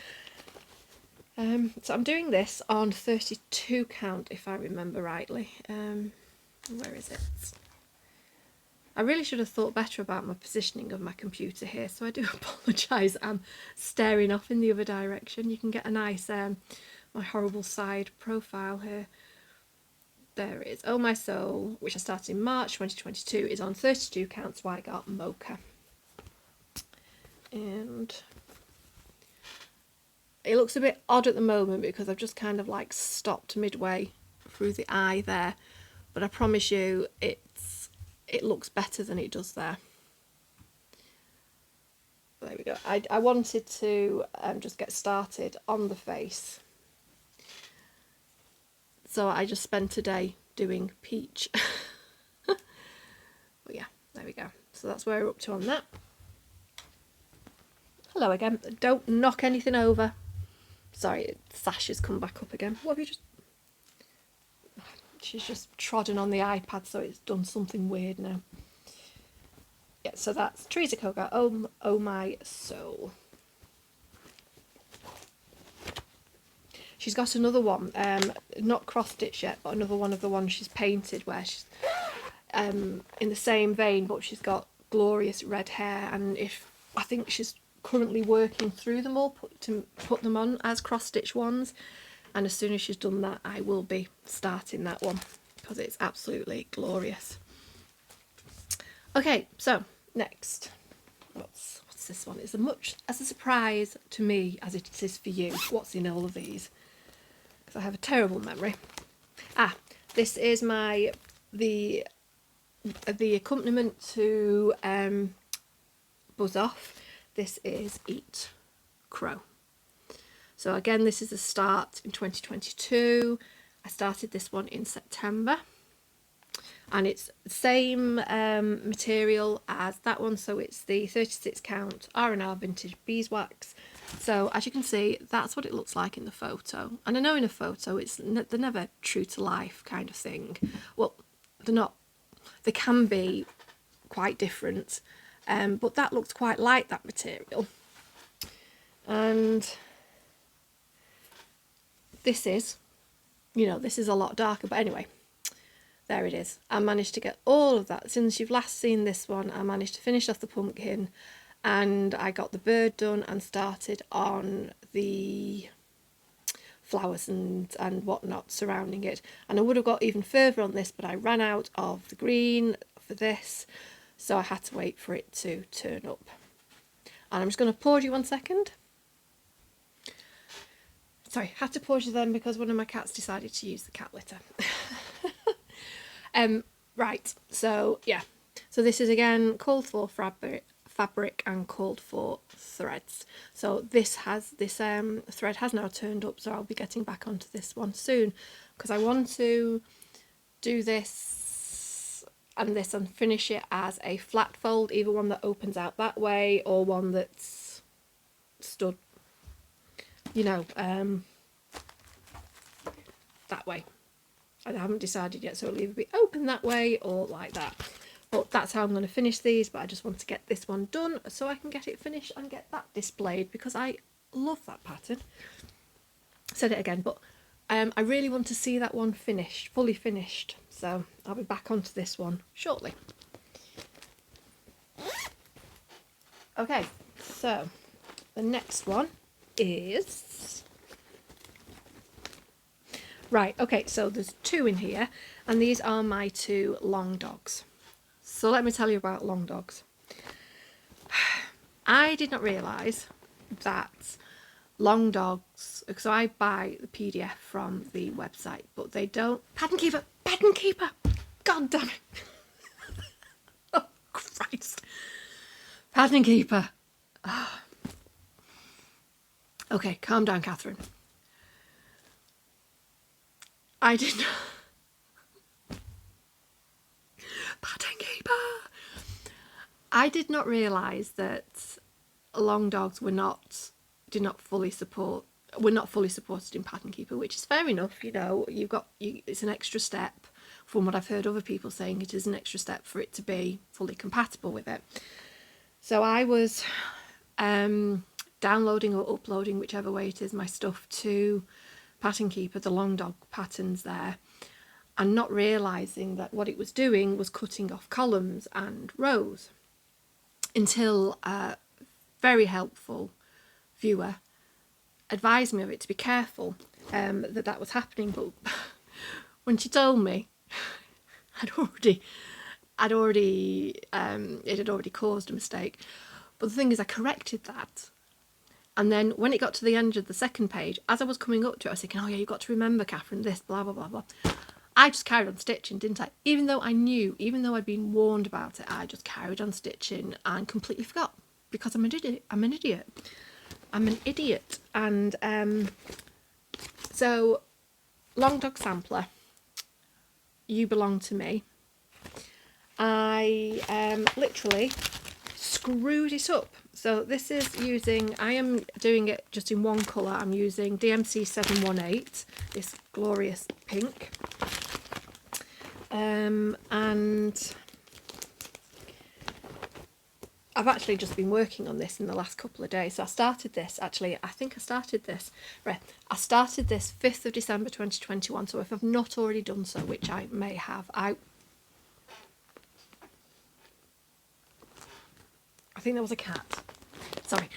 So I'm doing this on 32 count, if I remember rightly. Where is it? I really should have thought better about my positioning of my computer here, so I do apologise. I'm staring off in the other direction. You can get a nice, my horrible side profile here. There it is. Oh My Soul, which I started in March 2022, is on 32 counts White Art Mocha. And it looks a bit odd at the moment because I've just kind of like stopped midway through the eye there, but I promise you it looks better than it does there. There we go. I wanted to just get started on the face, so I just spent a day doing peach. But yeah, there we go. So that's where we're up to on that. Hello again. Don't knock anything over. Sorry, Sasha's come back up again. What have you just... She's just trodden on the iPad, so it's done something weird now. Yeah, so that's Teresa Kogut, Oh My Soul. She's got another one, not cross-stitch yet, but another one of the ones she's painted where she's in the same vein, but she's got glorious red hair, and I think she's currently working through them all to put them on as cross-stitch ones. And as soon as she's done that, I will be starting that one because it's absolutely glorious. Okay, so next, what's this one? It's as much as a surprise to me as it is for you. What's in all of these? Because I have a terrible memory. This is the accompaniment to Buzz Off. This is Eat Crow. So again, this is a start in 2022. I started this one in September, and it's the same material as that one. So it's the 36 count R&R vintage beeswax. So as you can see, that's what it looks like in the photo. And I know in a photo, they're never true to life kind of thing. Well, they're not. they can be quite different, but that looks quite like that material. And this is, you know, this is a lot darker, but anyway, there it is. I managed to get all of that. Since you've last seen this one, I managed to finish off the pumpkin, and I got the bird done and started on the flowers and whatnot surrounding it. And I would have got even further on this, but I ran out of the green for this, so I had to wait for it to turn up. And I'm just going to pause you 1 second. Sorry, had to pause you then because one of my cats decided to use the cat litter. Right, so yeah, so this is again called for fabric and called for threads. So this thread has now turned up, so I'll be getting back onto this one soon because I want to do this and finish it as a flat fold, either one that opens out that way or one that's stood, you know, that way. I haven't decided yet, so it'll either be open that way or like that. But that's how I'm going to finish these, but I just want to get this one done so I can get it finished and get that displayed because I love that pattern. Said it again, but I really want to see that one finished, fully finished. So I'll be back onto this one shortly. Okay, so the next one is... Right, okay, so there's two in here, and these are my two long dogs. So let me tell you about long dogs. I did not realise that long dogs, because I buy the PDF from the website, but they don't... Pattern keeper! God damn it! Oh, Christ. Pattern keeper. Oh. Okay, calm down, Catherine. I did not... Pattern keeper! I did not realise that long dogs were not fully supported in Pattern Keeper, which is fair enough. You know, it's an extra step. From what I've heard other people saying, it is an extra step for it to be fully compatible with it. So I was downloading or uploading, whichever way it is, my stuff to Pattern Keeper, the long dog patterns there, and not realising that what it was doing was cutting off columns and rows, until a very helpful viewer advised me of it, to be careful that was happening. But when she told me, it had already caused a mistake. But the thing is, I corrected that, and then when it got to the end of the second page, as I was coming up to it, I was thinking, oh yeah, you've got to remember, Catherine, this, blah blah blah blah. I just carried on stitching, didn't I? Even though I'd been warned about it, I just carried on stitching and completely forgot, because I'm an idiot. And so, long dog sampler, you belong to me. I literally screwed it up. So this is I am doing it just in one colour. I'm using DMC 718, this glorious pink. And I've actually just been working on this in the last couple of days. So I started this, right, I started this 5th of December 2021. So if I've not already done so, which I may have, I think there was a cat. Sorry.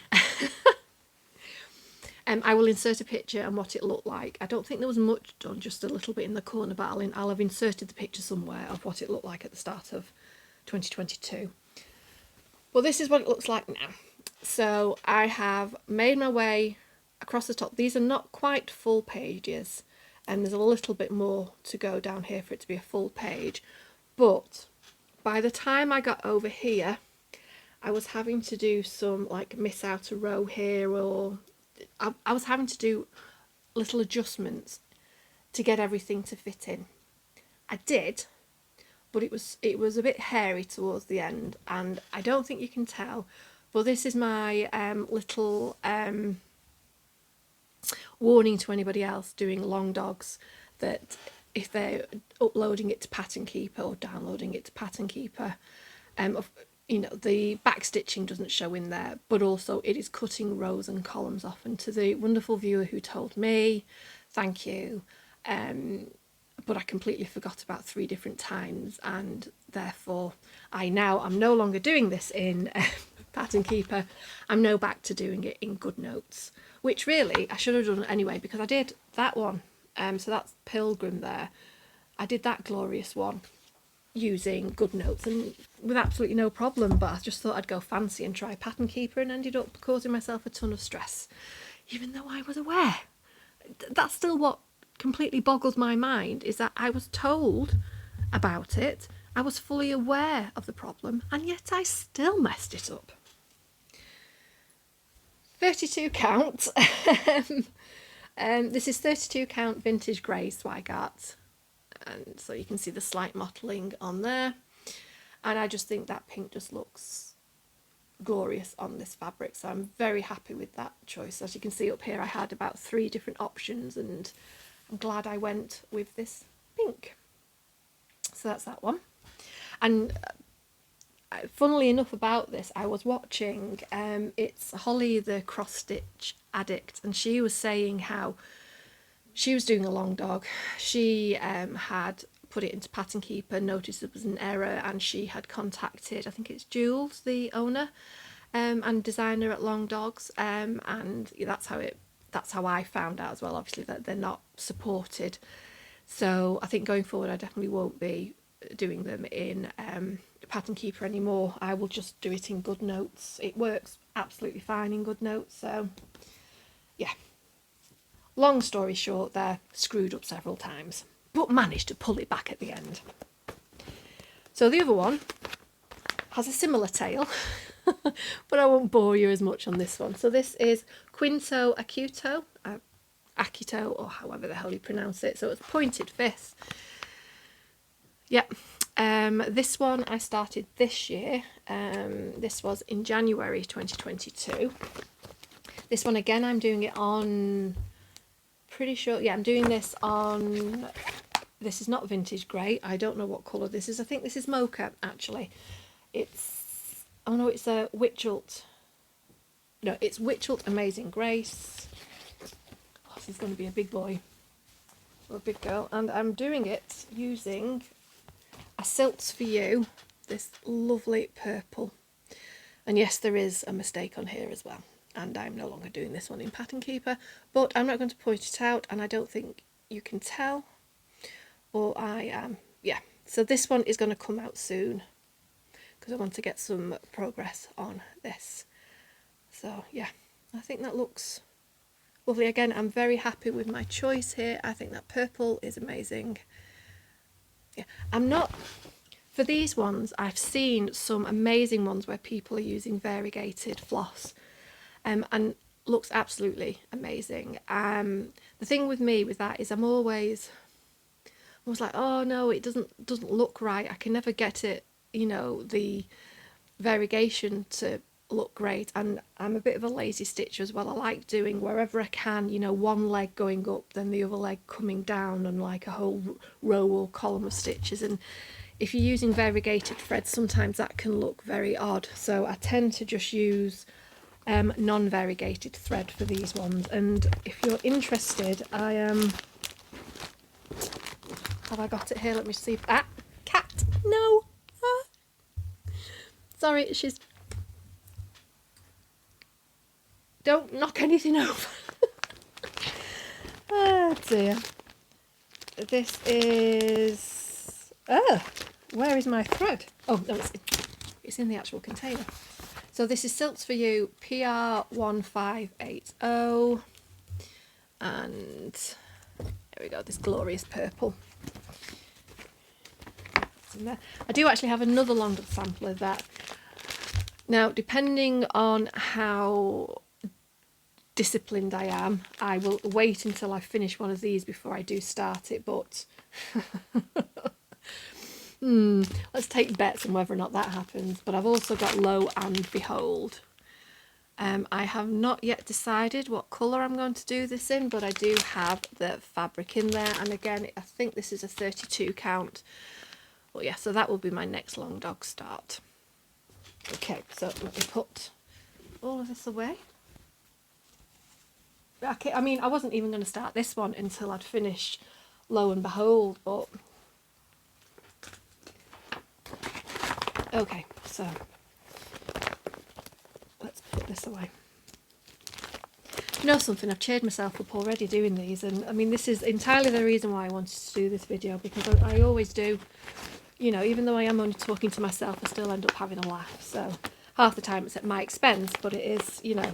I will insert a picture and what it looked like. I don't think there was much done, just a little bit in the corner, but I'll have inserted the picture somewhere of what it looked like at the start of 2022. Well, this is what it looks like now. So I have made my way across the top. These are not quite full pages, and there's a little bit more to go down here for it to be a full page. But by the time I got over here, I was having to do some, like, miss out a row here, or I was having to do little adjustments to get everything to fit in. I did, but it was a bit hairy towards the end, and I don't think you can tell, but this is my little warning to anybody else doing long dogs, that if they're uploading it to Pattern Keeper or downloading it to Pattern Keeper, you know, the back stitching doesn't show in there, but also it is cutting rows and columns off. And to the wonderful viewer who told me, thank you, but I completely forgot about 3 different times, and therefore I'm no longer doing this in Pattern Keeper. I'm now back to doing it in GoodNotes, which really I should have done anyway, because I did that one. So that's Pilgrim there. I did that glorious one using GoodNotes and with absolutely no problem, but I just thought I'd go fancy and try Pattern Keeper and ended up causing myself a ton of stress, even though I was aware. That's still what completely boggles my mind, is that I was told about it, I was fully aware of the problem, and yet I still messed it up. 32 count. This is 32 count vintage grey Swigart, and so you can see the slight mottling on there, and I just think that pink just looks glorious on this fabric, so I'm very happy with that choice. As you can see up here, I had about 3 different options, and I'm glad I went with this pink. So that's that one. And funnily enough about this, I was watching, it's Holly the cross stitch addict, and she was saying how she was doing a long dog. She had put it into Pattern Keeper, noticed there was an error, and she had contacted, I think it's Jules, the owner and designer at Long Dogs, and that's how I found out as well, obviously, that they're not supported. So I think going forward I definitely won't be doing them in Pattern Keeper anymore. I will just do it in GoodNotes. It works absolutely fine in GoodNotes. So yeah, long story short there, screwed up several times, but managed to pull it back at the end. So the other one has a similar tale, but I won't bore you as much on this one. So this is Quinto Acuto, Akito, or however the hell you pronounce it. So it's pointed fifth. Yep. This one I started this year. This was in January 2022. This one again, I'm doing it on, pretty sure, yeah, I'm doing this on, this is not vintage grey. I don't know what colour this is. I think this is mocha, actually. It's, oh no, it's a Witchult. No, it's Witchult Amazing Grace. Oh, this is going to be a big boy or a big girl. And I'm doing it using a Silts for You, this lovely purple. And yes, there is a mistake on here as well, and I'm no longer doing this one in Pattern Keeper, but I'm not going to point it out, and I don't think you can tell, or I am. Yeah, so this one is going to come out soon because I want to get some progress on this. So yeah, I think that looks lovely. Again, I'm very happy with my choice here. I think that purple is amazing. Yeah, I'm not, for these ones, I've seen some amazing ones where people are using variegated floss, and looks absolutely amazing. The thing with me with that is I was like, oh no, it doesn't look right. I can never get it, you know, the variegation to look great, and I'm a bit of a lazy stitcher as well. I like doing wherever I can, you know, one leg going up, then the other leg coming down, and like a whole row or column of stitches. And if you're using variegated thread, sometimes that can look very odd. So I tend to just use non-variegated thread for these ones. And if you're interested, I have I got it here? Let me see. Ah, cat! No. Ah. Sorry, she's. Don't knock anything over. Oh dear. This is, oh, where is my thread? Oh no, it's in the actual container. So this is Silts for You PR1580, and there we go, this glorious purple. It's in there. I do actually have another long sampler that, now depending on how disciplined I am, I will wait until I finish one of these before I do start it, but let's take bets on whether or not that happens. But I've also got Lo and Behold, I have not yet decided what colour I'm going to do this in, but I do have the fabric in there, and again I think this is a 32 count. Well, yeah, so that will be my next long dog start. Okay, so let me put all of this away. Okay, I mean, I wasn't even going to start this one until I'd finished Lo and Behold, but okay, so let's put this away. You know something, I've cheered myself up already doing these, and I mean, this is entirely the reason why I wanted to do this video, because I always do, you know, even though I am only talking to myself, I still end up having a laugh. So half the time it's at my expense, but it is, you know,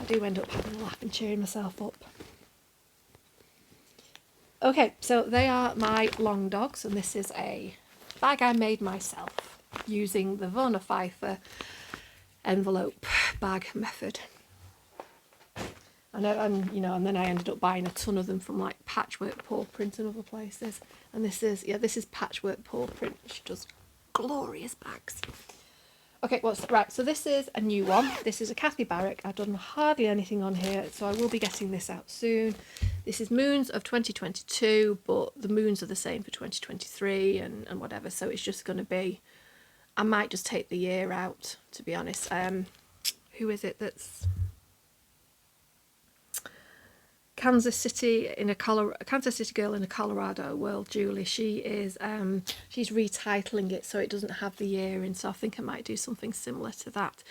I do end up having a laugh and cheering myself up. Okay, so they are my long dogs, and this is a bag I made myself using the Vona Pfeiffer envelope bag method. And you know, and then I ended up buying a ton of them from like Patchwork Paw Print and other places. And this is, yeah, this is Patchwork Paw Print. She does glorious bags. Okay, right, so this is a new one. This is a Kathy Barrick. I've done hardly anything on here, so I will be getting this out soon. This is Moons of 2022, but the moons are the same for 2023 and whatever, so it's just going to be, I might just take the year out, to be honest. Who is it that's Kansas City girl in a Colorado world, Julie. She is she's retitling it so it doesn't have the year in, so I think I might do something similar to that.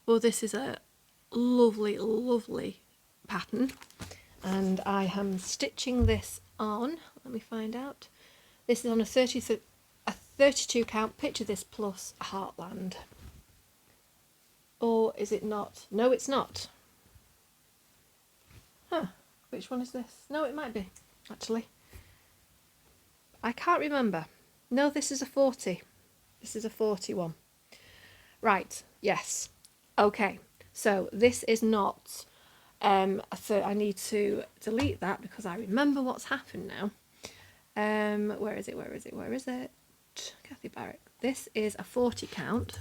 Well, this is a lovely, lovely pattern, and I am stitching this on, let me find out, this is on a 32 count. Picture this plus Heartland, or is it not? No, it's not. Huh. Which one is this? No, it might be, actually. I can't remember. No, this is a 40. This is a 41. Right, yes. Okay, so this is not, I need to delete that because I remember what's happened now. Where is it? Kathy Barrick. This is a 40 count.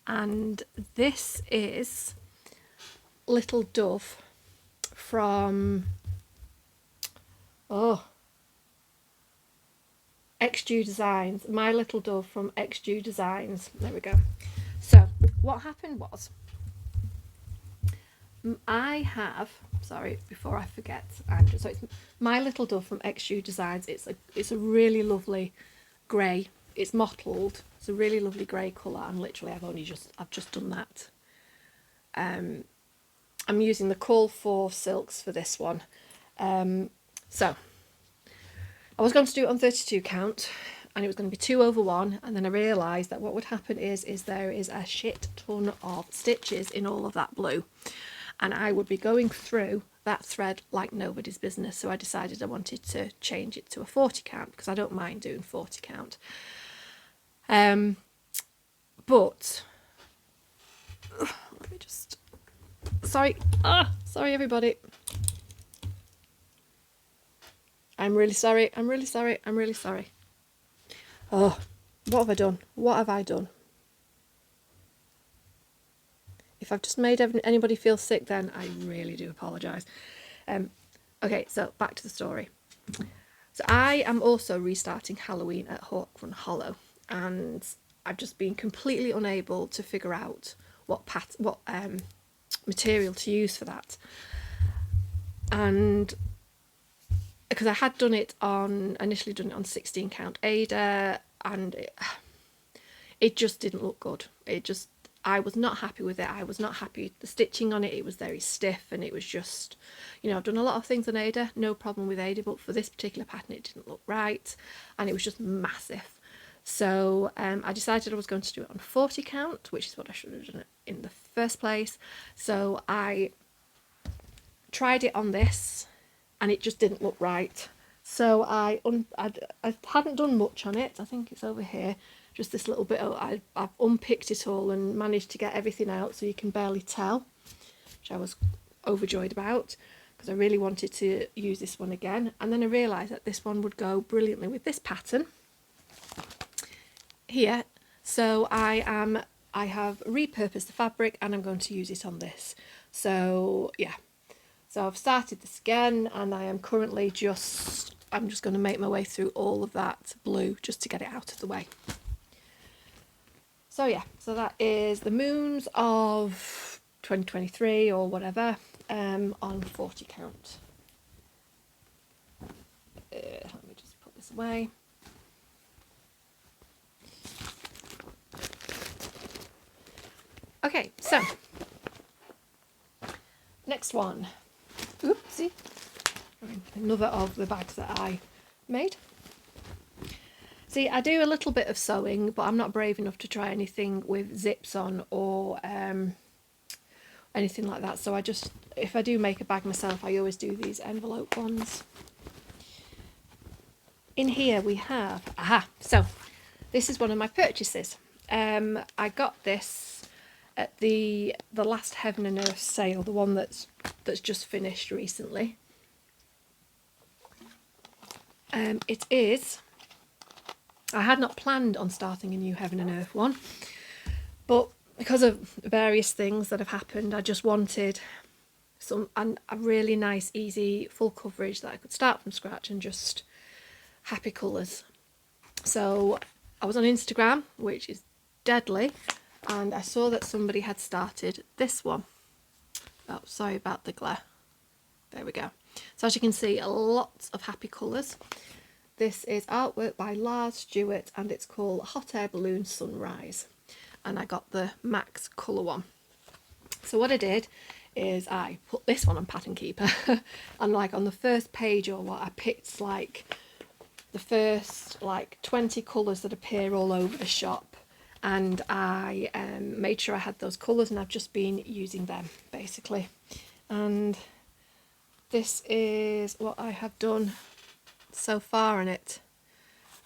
And this is Little Dove from XG Designs, My Little Dove from XG Designs. There we go. So what happened was, I have, sorry, before I forget, Andrew, so it's My Little Dove from XG Designs. It's a really lovely grey. It's mottled. It's a really lovely grey colour, and literally I've just done that. I'm using the Call for silks for this one. So I was going to do it on 32 count, and it was going to be 2 over 1, and then I realised that what would happen is there is a shit ton of stitches in all of that blue, and I would be going through that thread like nobody's business. So I decided I wanted to change it to a 40 count because I don't mind doing 40 count. But let me just, sorry everybody, I'm really sorry. Oh, what have I done? If I've just made anybody feel sick, then I really do apologise. Okay, so back to the story. So I am also restarting Halloween at Hawkrun Hollow, and I've just been completely unable to figure out what material to use for that. And because I had initially done it on 16 count Ada, and it just didn't look good. I was not happy with it. I was not happy with the stitching on it. It was very stiff, and it was just, you know, I've done a lot of things on Ada, no problem with Ada, but for this particular pattern it didn't look right, and it was just massive. So I decided I was going to do it on 40 count, which is what I should have done it in the first place. So I tried it on this, and it just didn't look right. So I hadn't done much on it. I think it's over here, just this little bit. I've unpicked it all and managed to get everything out so you can barely tell, which I was overjoyed about because I really wanted to use this one again. And then I realised that this one would go brilliantly with this pattern here. So I am I have repurposed the fabric and I'm going to use it on this. So yeah, so I've started this again, and I am currently I'm just going to make my way through all of that blue just to get it out of the way. So yeah, so that is the moons of 2023 or whatever, on 40 count. Let me just put this away. Okay, so next one. Oopsie. Another of the bags that I made. See, I do a little bit of sewing, but I'm not brave enough to try anything with zips on or anything like that. So if I do make a bag myself, I always do these envelope ones. In here we have, so this is one of my purchases. I got this at the last Heaven and Earth sale, the one that's just finished recently. It is, I had not planned on starting a new Heaven and Earth one, but because of various things that have happened, I just wanted a really nice, easy, full coverage that I could start from scratch and just happy colours. So I was on Instagram, which is deadly, and I saw that somebody had started this one. Oh, sorry about the glare. There we go. So as you can see, lots of happy colours. This is artwork by Lars Stewart, and it's called Hot Air Balloon Sunrise. And I got the max colour one. So what I did is I put this one on Pattern Keeper, and like on the first page or what, I picked like the first like 20 colours that appear all over the shop, and I made sure I had those colours, and I've just been using them basically. And this is what I have done so far in it.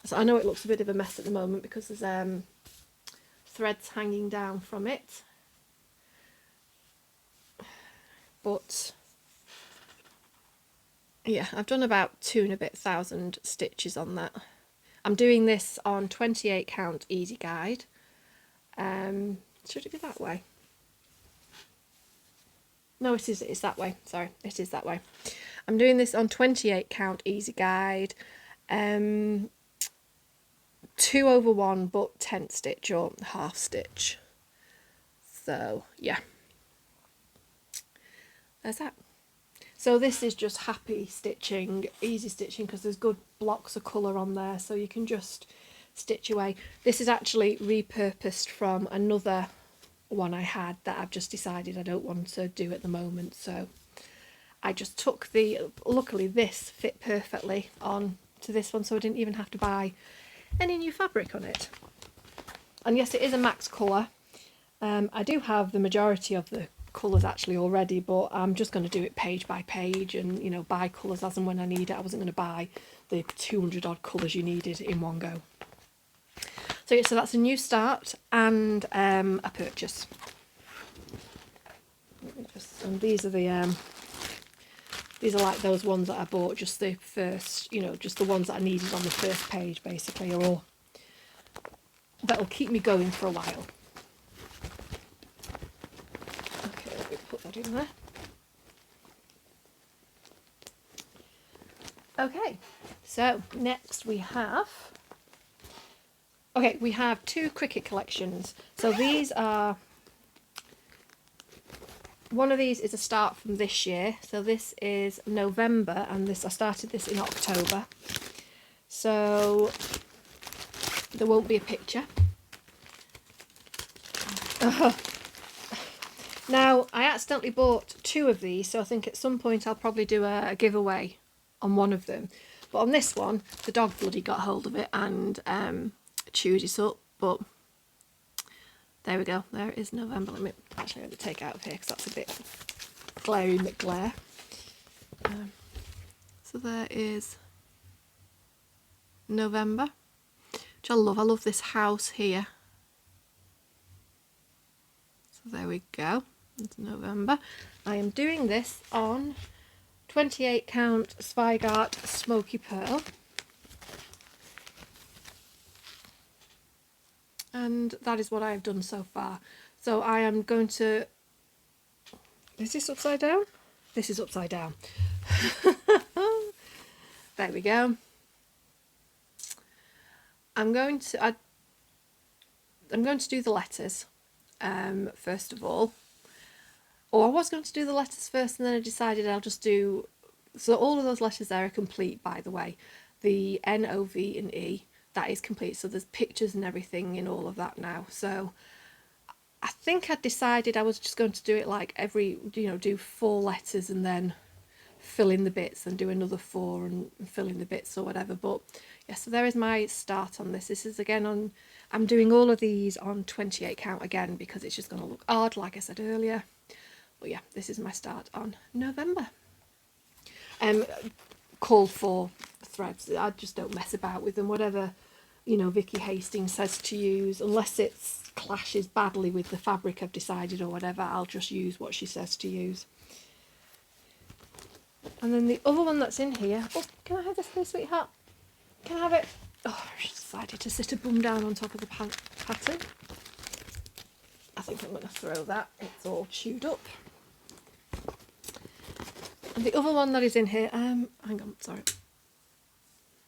So I know it looks a bit of a mess at the moment because there's threads hanging down from it, but yeah, I've done about 2,000 stitches on that. I'm doing this on 28 count easy guide. Should it be that way? No, it's that way. Sorry, it is that way. I'm doing this on 28 count easy guide, 2/1 but 10 stitch or half stitch. So yeah, there's that. So this is just happy stitching, easy stitching, because there's good blocks of colour on there, so you can just stitch away. This is actually repurposed from another one I had that I've just decided I don't want to do at the moment, so I just took luckily this fit perfectly on to this one, so I didn't even have to buy any new fabric on it. And yes, it is a max colour. I do have the majority of the colours actually already, but I'm just going to do it page by page and, you know, buy colours as and when I need it. I wasn't going to buy the 200 odd colours you needed in one go. So yeah, so that's a new start and a purchase. And these are like those ones that I bought, just the first, you know, just the ones that I needed on the first page basically, are all that'll keep me going for a while. Okay, let me put that in there. Okay, so next we have two Cricut collections. So these are, one of these is a start from this year. So this is November, and I started this in October. So there won't be a picture. Now, I accidentally bought two of these, so I think at some point I'll probably do a giveaway on one of them. But on this one, the dog bloody got hold of it and chewed it up, but there we go. There it is, November. Let me take it out of here because that's a bit glary McGlare. So there is November, which I love. I love this house here. So there we go. It's November. I am doing this on 28 count Zweigart Smoky Pearl. and that is what I have done so far. So I am going to, is this upside down? This is upside down. There we go. I'm going to do the letters first of all. Or I was going to do the letters first, and then I decided I'll just do, so all of those letters there are complete, by the way. The N, O, V and E, that is complete. So there's pictures and everything in all of that now. So I think I decided I was just going to do it like every, do 4 letters and then fill in the bits and do another 4 and fill in the bits or whatever. But yeah, so there is my start on this. This is again on, I'm doing all of these on 28 count again because it's just going to look odd, like I said earlier. But yeah, this is my start on November. Called for threads. I just don't mess about with them. Whatever, Vicky Hastings says to use, unless it clashes badly with the fabric I've decided or whatever, I'll just use what she says to use. And then the other one that's in here, oh, can I have this, please, sweetheart? Can I have it? Oh, she decided to sit a bum down on top of the pattern. I think I'm going to throw that. It's all chewed up. And the other one that is in here, hang on, sorry.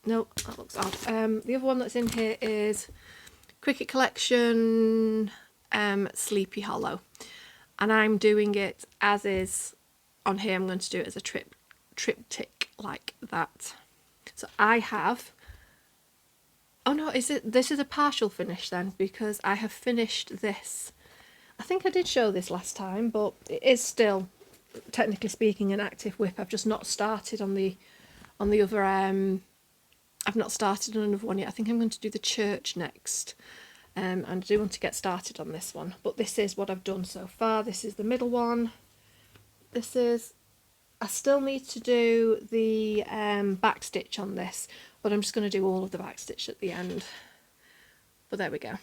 No, that looks odd. The other one that's in here is Cricket Collection Sleepy Hollow. And I'm doing it as is on here. I'm going to do it as a triptych like that. So I have, oh no, this is a partial finish then, because I have finished this. I think I did show this last time, but it is still, technically speaking, an active WIP. I've just not started on the other, I've not started on another one yet. I think I'm going to do the church next. And I do want to get started on this one, but this is what I've done so far. This is the middle one. This is, I still need to do the back stitch on this, but I'm just going to do all of the back stitch at the end. But there we go.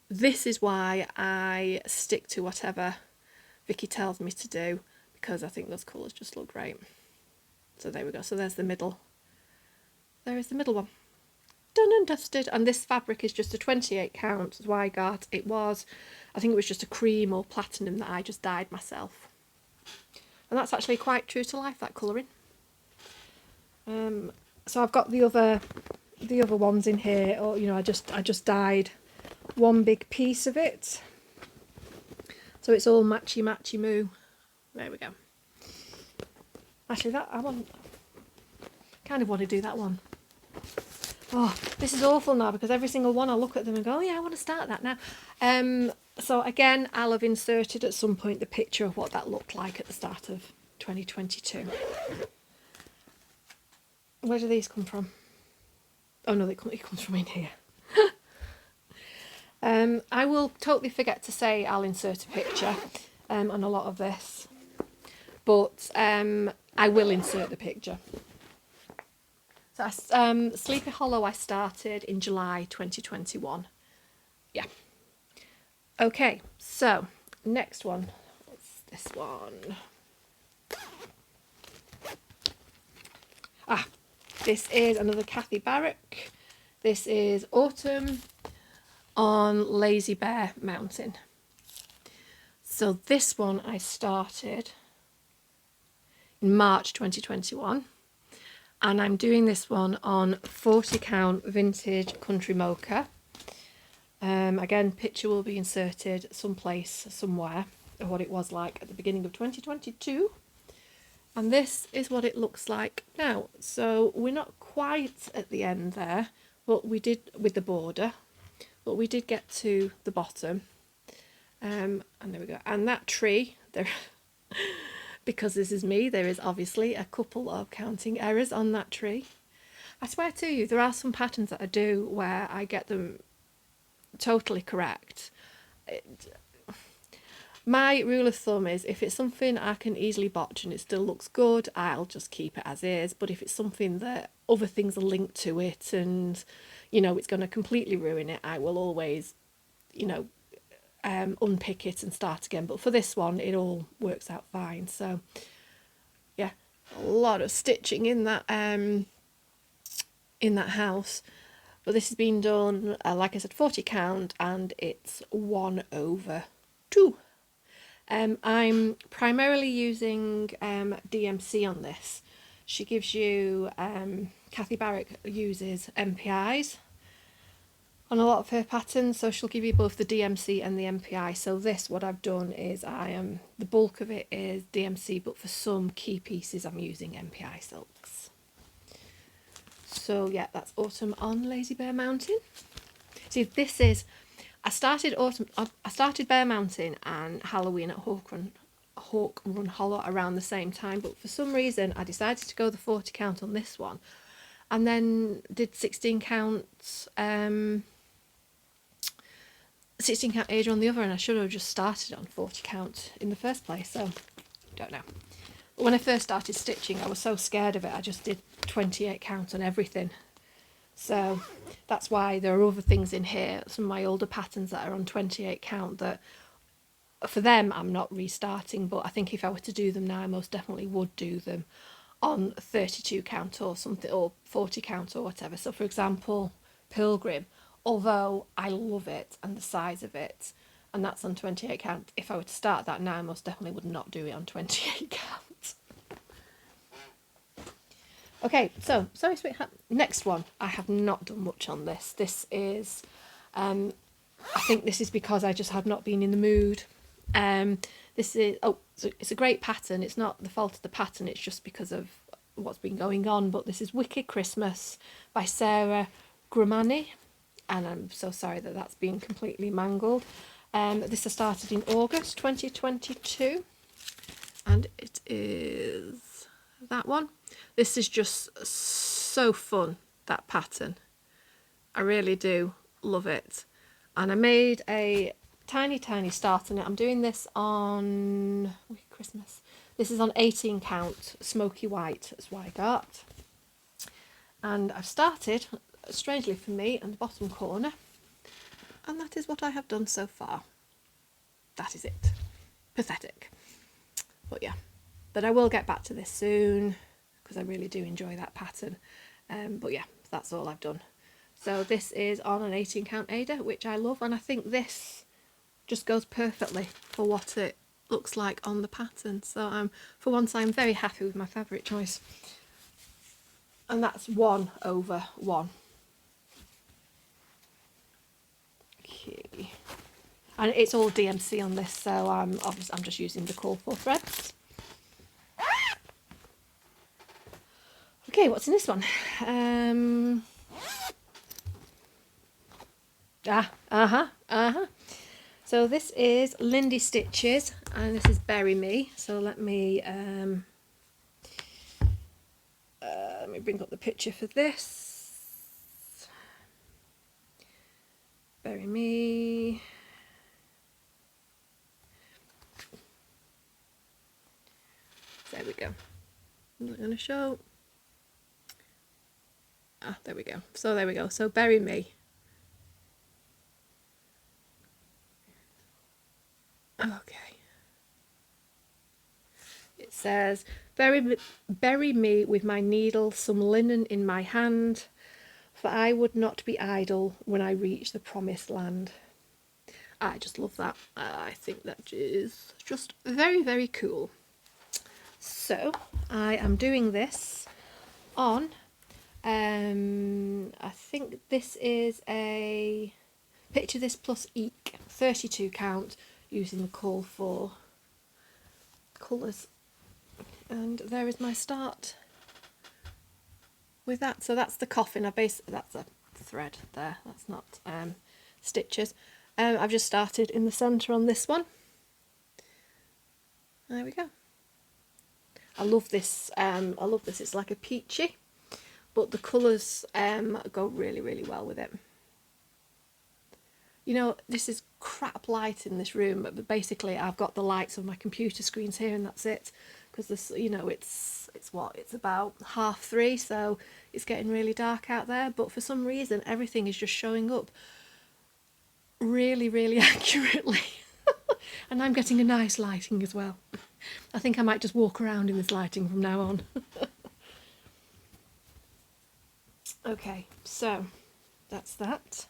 This is why I stick to whatever Vicky tells me to do, because I think those colours just look great. So there we go. So there's the middle. There is the middle one. Done and dusted. And this fabric is just a 28 count Zygarde. It was, I think it was just a cream or platinum that I just dyed myself. And that's actually quite true to life, that colouring. So I've got the other ones in here, or I just dyed one big piece of it. So it's all matchy moo. There we go. Actually, kind of want to do that one. Oh, this is awful now, because every single one I look at them and go, oh yeah, I want to start that now. So again, I'll have inserted at some point the picture of what that looked like at the start of 2022. Where do these come from? Oh no, it comes from in here. I will totally forget to say I'll insert a picture on a lot of this, but I will insert the picture. So Sleepy Hollow I started in July 2021. Yeah. Okay, so next one. What's this one? This is another Kathy Barrick. This is Autumn on Lazy Bear Mountain. So this one I started in March 2021, and I'm doing this one on 40 count vintage country mocha. Again, picture will be inserted someplace, somewhere, of what it was like at the beginning of 2022. And this is what it looks like now. So we're not quite at the end there, but we did with the border, but we did get to the bottom. And there we go. And that tree, there, because this is me, there is obviously a couple of counting errors on that tree. I swear to you, there are some patterns that I do where I get them totally correct. My rule of thumb is, if it's something I can easily botch and it still looks good, I'll just keep it as is. But if it's something that other things are linked to it and, it's going to completely ruin it, I will always, unpick it and start again. But for this one, it all works out fine. So, yeah, a lot of stitching in that house. But this has been done, like I said, 40 count, and it's 1/2. I'm primarily using DMC on this. She gives you, Kathy Barrick uses MPIs on a lot of her patterns, so she'll give you both the DMC and the MPI. So this, what I've done is the bulk of it is DMC, but for some key pieces I'm using MPI silks. So yeah, that's autumn on Lazy Bear Mountain. See, this is, I started Bear Mountain and Halloween at Hawk Run Hollow around the same time, but for some reason I decided to go the 40 count on this one, and then did 16 count Asia on the other, and I should have just started on 40 count in the first place, so don't know. But when I first started stitching, I was so scared of it, I just did 28 count on everything. So that's why there are other things in here, some of my older patterns that are on 28 count, that for them I'm not restarting, but I think if I were to do them now, I most definitely would do them on 32 count or something, or 40 count or whatever. So for example, Pilgrim, although I love it and the size of it, and that's on 28 count, if I were to start that now, I most definitely would not do it on 28 count. Okay, so sorry sweetheart, next one. I have not done much on this. This is, I think this is because I just have not been in the mood. This is, it's a great pattern. It's not the fault of the pattern, it's just because of what's been going on. But this is Wicked Christmas by Sarah Gramani, and I'm so sorry that that's been completely mangled. This has started in August 2022, and it is that one. This is just so fun, that pattern. I really do love it. And I made a tiny start on it. I'm doing this on Christmas. This is on 18 count, smoky white, that's what I got. And I've started, strangely for me, in the bottom corner. And that is what I have done so far. That is it. Pathetic. But yeah. But I will get back to this soon, because I really do enjoy that pattern. But yeah, that's all I've done. So this is on an 18 count Ada, which I love, and I think this just goes perfectly for what it looks like on the pattern. So for once I'm very happy with my fabric choice. And that's 1/1. Okay. And it's all DMC on this, so I'm just using the call for threads. Okay, what's in this one? So this is Lindy Stitches, and this is Bury Me. So let me bring up the picture for this. Bury Me. There we go. I'm not going to show. Ah, there we go. So there we go. So Bury Me. Okay. It says, bury me with my needle, some linen in my hand, for I would not be idle when I reach the promised land. I just love that. I think that is just very, very cool. So I am doing this on, I think this is a Picture This Plus Eek 32 count, using the call for colours. And there is my start with that. So that's the coffin. That's a thread there, that's not stitches. I've just started in the centre on this one. There we go. I love this. It's like a peachy, but the colours go really, really well with it. You know, this is crap light in this room, but basically I've got the lights of my computer screens here, and that's it. Because this, you know, it's about 3:30, so it's getting really dark out there. But for some reason, everything is just showing up really, really accurately, and I'm getting a nice lighting as well. I think I might just walk around in this lighting from now on. Okay, so that's that.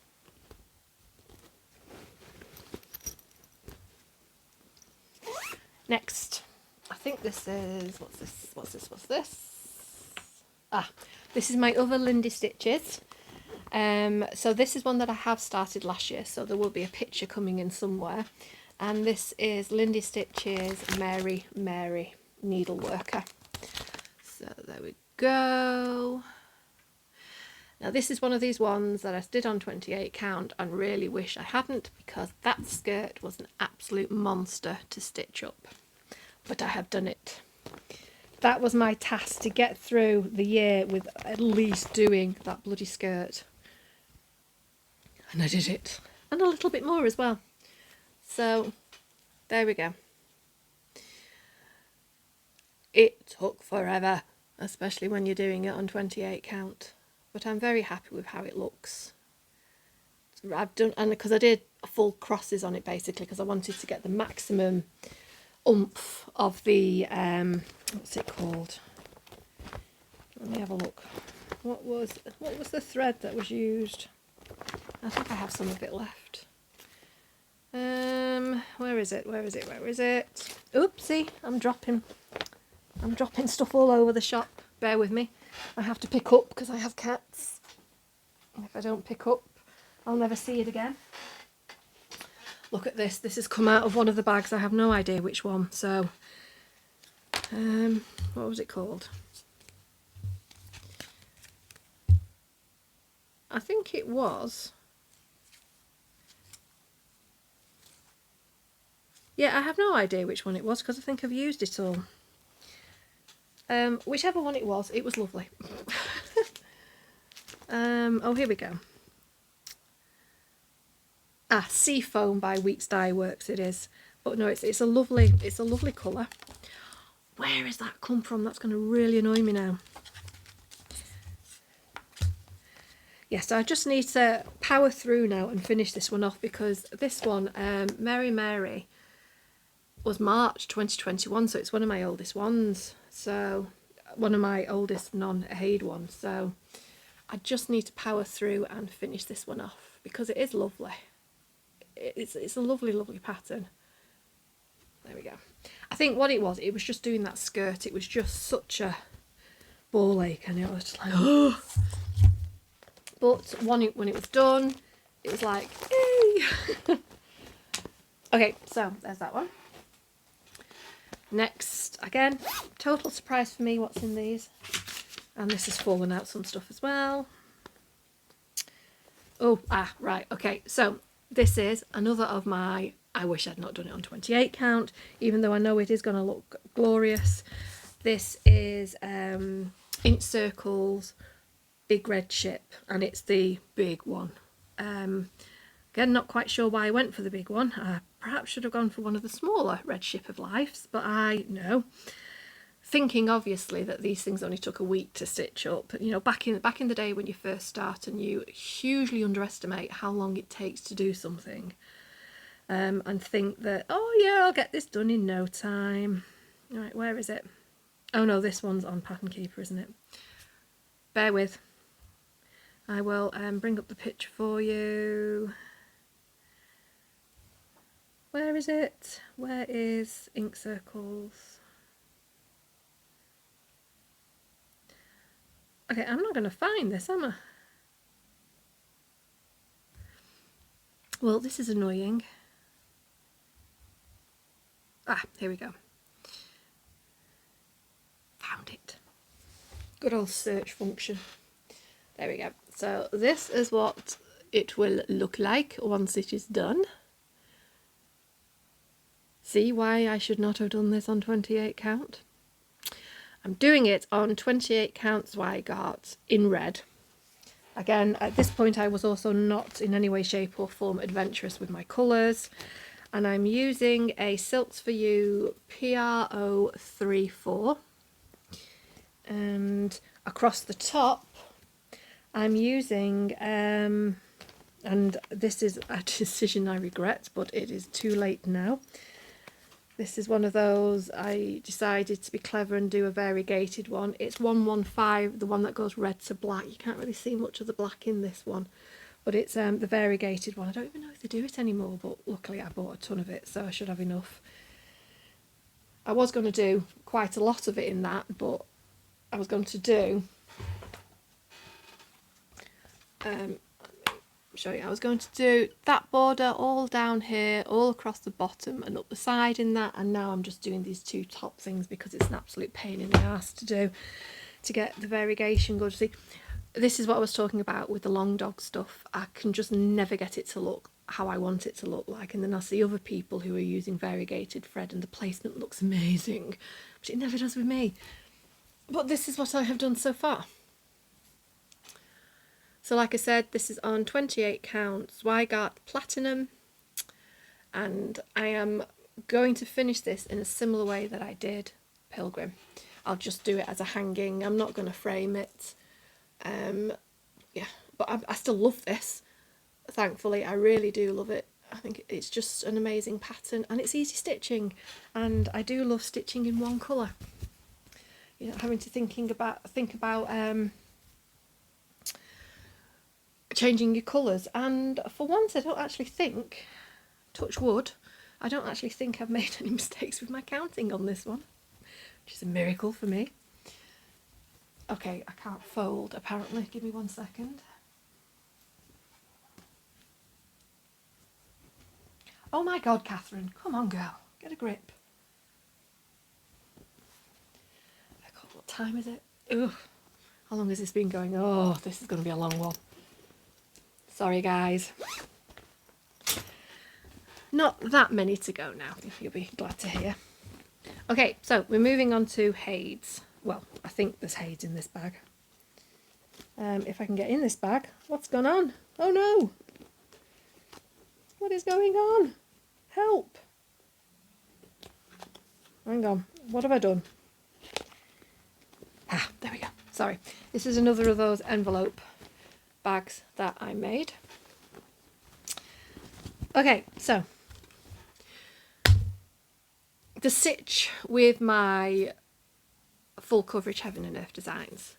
Next, I think this is, what's this? Ah, this is my other Lindy stitches. So this is one that I have started last year, so there will be a picture coming in somewhere. And this is Lindy Stitches Mary Needleworker. So there we go. Now this is one of these ones that I did on 28 count and really wish I hadn't, because that skirt was an absolute monster to stitch up. But I have done it. That was my task, to get through the year with at least doing that bloody skirt. And I did it. And a little bit more as well. So there we go. It took forever, especially when you're doing it on 28 count. But I'm very happy with how it looks. I've done, and because I did full crosses on it basically, because I wanted to get the maximum oomph of the what's it called? Let me have a look. What was the thread that was used? I think I have some of it left. Where is it? Oopsie, I'm dropping stuff all over the shop. Bear with me. I have to pick up because I have cats. If I don't pick up, I'll never see it again. Look at this. This has come out of one of the bags. I have no idea which one. So, what was it called? I think it was. Yeah, I have no idea which one it was because I think I've used it all. Whichever one it was lovely. Oh, here we go. Ah, Seafoam by Weeks Dye Works it is. But no, it's a lovely colour. Where has that come from? That's going to really annoy me now. Yes, so I just need to power through now and finish this one off, because this one, Mary, was March 2021, so it's one of my oldest ones. So, one of my oldest non-HAED ones. So, I just need to power through and finish this one off, because it is lovely. It's a lovely pattern. There we go. I think what it was just doing that skirt. It was just such a ball ache, and it was just like, oh. But when it was done, it was like, yay! Okay, so there's that one. Next, again, total surprise for me what's in these. And this has fallen out some stuff as well. Oh, right, okay. So this is another of my, I wish I'd not done it on 28 count, even though I know it is going to look glorious. This is Ink Circles Big Red Ship, and it's the big one. Again, not quite sure why I went for the big one. I perhaps should have gone for one of the smaller Red Ship of Lives, but I know. Thinking obviously that these things only took a week to stitch up. You know, back in the day when you first start and you hugely underestimate how long it takes to do something, and think that, oh yeah, I'll get this done in no time. All right, where is it? Oh no, this one's on Pattern Keeper, isn't it? Bear with. I will bring up the picture for you. Where is it? Where is Ink Circles? Okay, I'm not going to find this, am I? Well, this is annoying. Ah, here we go. Found it. Good old search function. There we go. So this is what it will look like once it is done. See why I should not have done this on 28 count? I'm doing it on 28 counts Zweigart in red. Again, at this point I was also not in any way, shape or form adventurous with my colours. And I'm using a Silks for You PRO34. And across the top I'm using, and this is a decision I regret, but it is too late now. This is one of those, I decided to be clever and do a variegated one. It's 115, the one that goes red to black. You can't really see much of the black in this one, But it's the variegated one. I don't even know if they do it anymore, but luckily I bought a ton of it, so I should have enough. I was going to do quite a lot of it in that, but I was going to do show you. I was going to do that border all down here, all across the bottom and up the side in that, and now I'm just doing these two top things because it's an absolute pain in the ass to do, to get the variegation good. See, this is what I was talking about with the long dog stuff. I can just never get it to look how I want it to look like, and then I see other people who are using variegated thread and the placement looks amazing, but it never does with me. But this is what I have done so far. So like I said, this is on 28 count Zweigart Platinum, and I am going to finish this in a similar way that I did Pilgrim. I'll just do it as a hanging. I'm not going to frame it. Yeah, but I still love this. Thankfully, I really do love it. I think it's just an amazing pattern, and it's easy stitching, and I do love stitching in one colour. You know, having to think about changing your colours, and for once I don't actually think, touch wood, I don't actually think I've made any mistakes with my counting on this one, which is a miracle for me. Okay, I can't fold apparently, give me 1 second. Oh my god, Catherine, come on girl, get a grip. Oh god, what time is it? Ugh, how long has this been going? Oh, this is going to be a long one. Sorry guys. Not that many to go now, you'll be glad to hear. Okay, so we're moving on to HAEDs. Well, I think there's HAEDs in this bag. If I can get in this bag. What's gone on? Oh no! What is going on? Help! Hang on, what have I done? Ah, there we go. Sorry. This is another of those envelope bags that I made. Okay, so the sitch with my full coverage Heaven and Earth designs.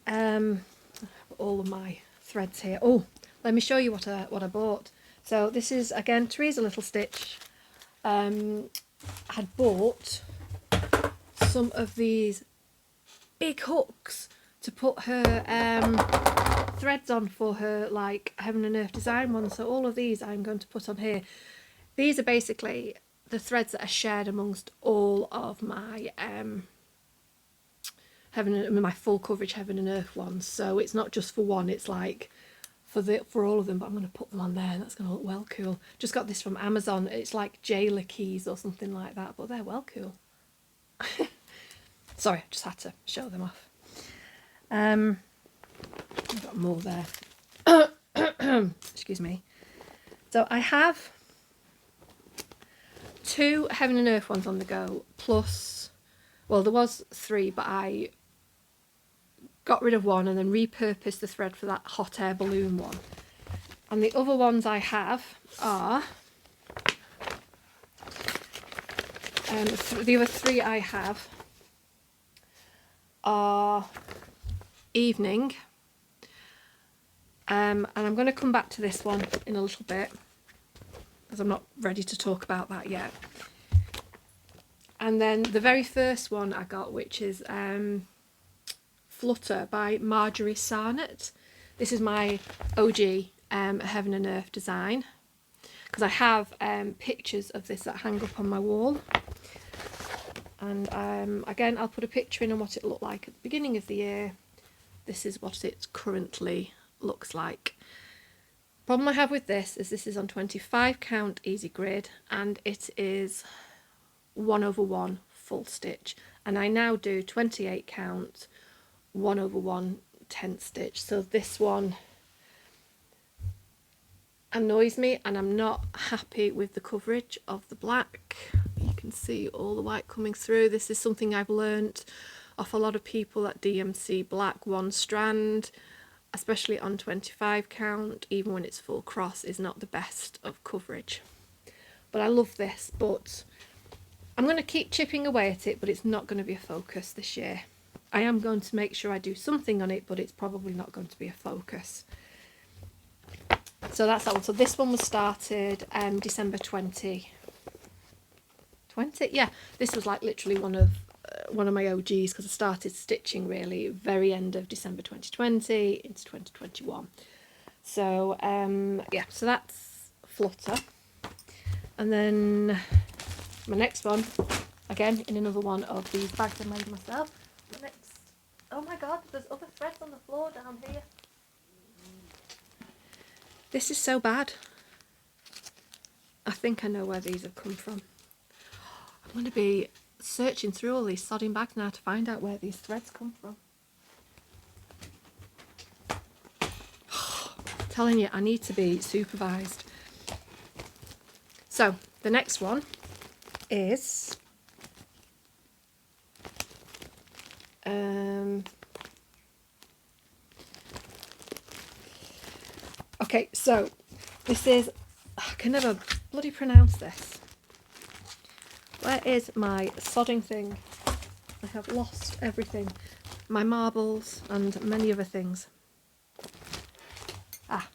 All of my threads here. Oh, let me show you what I bought. So this is again Teresa Little Stitch. Had bought some of these big hooks to put her threads on for her like Heaven and Earth design one. So all of these I'm going to put on here. These are basically the threads that are shared amongst all of my my full coverage Heaven and Earth ones. So it's not just for one, it's like for all of them, but I'm going to put them on there and that's going to look well cool. Just got this from Amazon. It's like jailer keys or something like that, but they're well cool. Sorry, I just had to show them off. I've got more there. Excuse me. So I have 2 Heaven and Earth ones on the go, plus, well, there was 3, but I got rid of one and then repurposed the thread for that hot air balloon one. And the other ones I have are, the other 3 I have are Evening, and I'm going to come back to this one in a little bit because I'm not ready to talk about that yet. And then the very first one I got, which is Flutter by Marjorie Sarnett. This is my OG Heaven and Earth design, because I have pictures of this that hang up on my wall. And again, I'll put a picture in on what it looked like at the beginning of the year. This is what it currently looks like. Problem I have with this is on 25 count easy grid, and it is 1/1 full stitch, and I now do 28 count 1/1 10 stitch. So this one annoys me, and I'm not happy with the coverage of the black. You can see all the white coming through. This is something I've learnt off a lot of people that DMC black one strand, especially on 25 count, even when it's full cross, is not the best of coverage. But I love this, but I'm going to keep chipping away at it, but it's not going to be a focus this year. I am going to make sure I do something on it, but it's probably not going to be a focus. So that's that one. So this one was started December 2020. Yeah, this was like literally one of my OGs, because I started stitching really very end of December 2020 into 2021. So yeah, so that's Flutter. And then my next one, again in another one of these bags I made myself. The next, oh my god, there's other threads on the floor down here. This is so bad. I think I know where these have come from. I'm going to be searching through all these sodding bags now to find out where these threads come from. I'm telling you, I need to be supervised. So the next one is okay, so this is, I can never bloody pronounce this. Where is my sodding thing? I have lost everything. My marbles and many other things. Ah,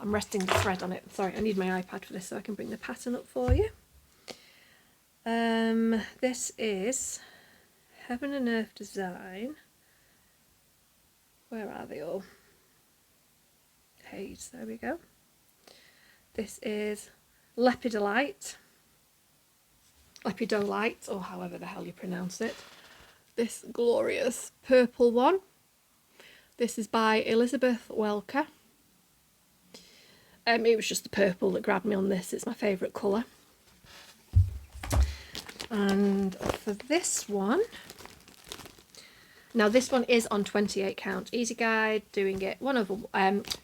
I'm resting the thread on it. Sorry, I need my iPad for this so I can bring the pattern up for you. This is Heaven and Earth Design. Where are they all? HAEDs, there we go. This is Lepidolite, or however the hell you pronounce it. This glorious purple one. This is by Elizabeth Welker. It was just the purple that grabbed me on this. It's my favourite colour. And for this one, now this one is on 28 count easy guide, doing it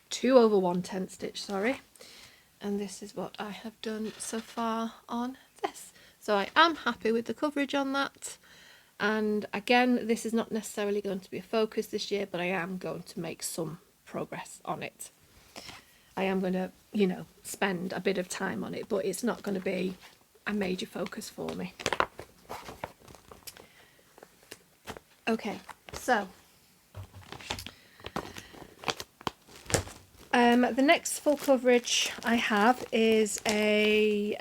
2 over 1/10 stitch, sorry. And this is what I have done so far on this. So I am happy with the coverage on that. And again, this is not necessarily going to be a focus this year, but I am going to make some progress on it. I am going to, you know, spend a bit of time on it, but it's not going to be a major focus for me. Okay, so the next full coverage I have is a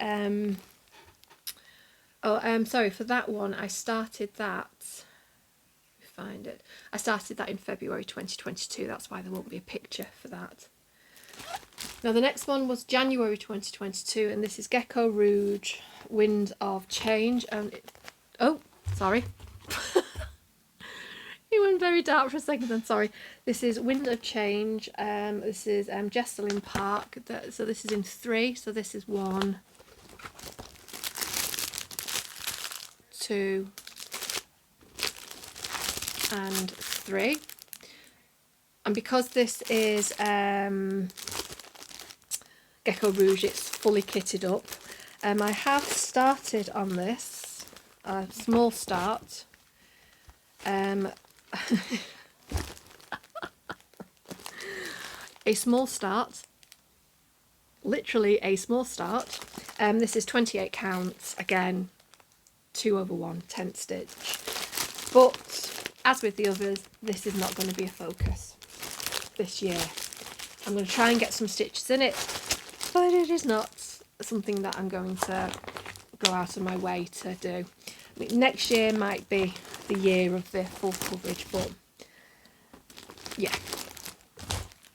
sorry, for that one I started that, let me find it, I started that in February 2022, that's why there won't be a picture for that. Now the next one was January 2022, and this is Gecko Rouge Wind of Change. Oh, sorry. It went very dark for a second then, sorry. This is Wind of Change. This is Jesselyn Park. So this is in 3. So this is 1, 2, and 3. And because this is Gecko Rouge, it's fully kitted up. I have started on this, a small start. A small start, literally a small start. This is 28 counts, again 2 over 1/10 stitch, but as with the others, this is not going to be a focus this year. I'm going to try and get some stitches in it, but it is not something that I'm going to go out of my way to do. I mean, next year might be the year of the full coverage, but yeah,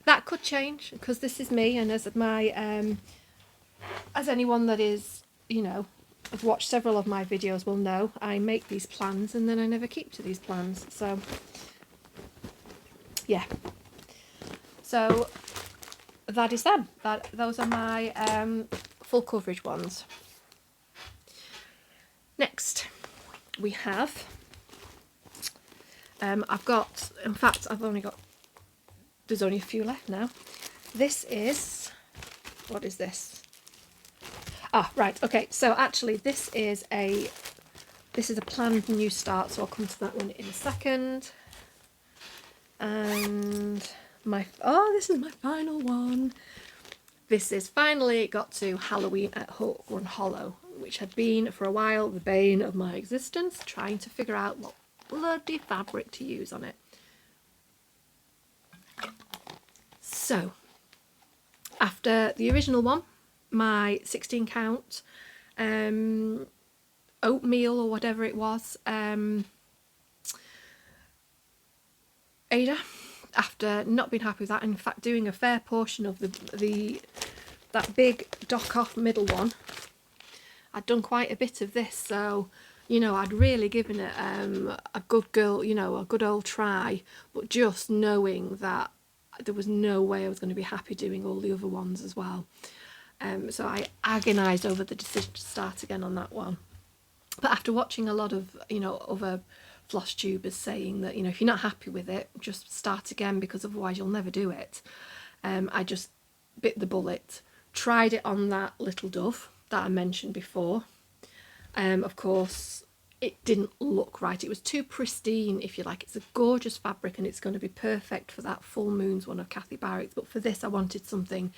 that could change, because this is me, and as my as anyone that is, you know, have watched several of my videos will know, I make these plans and then I never keep to these plans. So yeah, so that is them. Those are my full coverage ones. Next we have I've got, in fact I've only got, there's only a few left now. This is, what is this? Ah, right, okay, so actually this is a planned new start, so I'll come to that one in a second. And this is my final one. This is finally got to Halloween at Hook Run Hollow, which had been for a while the bane of my existence, trying to figure out what bloody fabric to use on it. So After the original one, my 16 count oatmeal or whatever it was, Ada, after not being happy with that, in fact doing a fair portion of that big dock off middle one, I'd done quite a bit of this, so you know, I'd really given it a good girl, you know, a good old try, but just knowing that there was no way I was going to be happy doing all the other ones as well. So I agonised over the decision to start again on that one. But after watching a lot of, you know, other Flosstubers saying that, you know, if you're not happy with it, just start again because otherwise you'll never do it. I just bit the bullet, tried it on that little dove that I mentioned before. Of course, it didn't look right. It was too pristine, if you like. It's a gorgeous fabric and it's going to be perfect for that Full Moons one of Kathy Barrick. But for this, I wanted something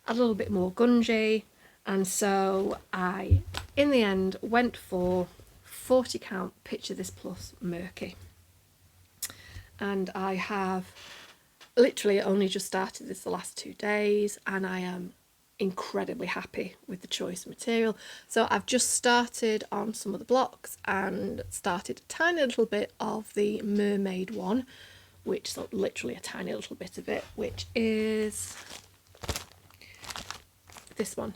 a little bit more gungy. And so I, in the end, went for 40 count Picture This Plus Murky. And I have literally only just started this the last 2 days, and I am incredibly happy with the choice of material. So I've just started on some of the blocks and started a tiny little bit of the mermaid one, which is literally a tiny little bit of it, which is this one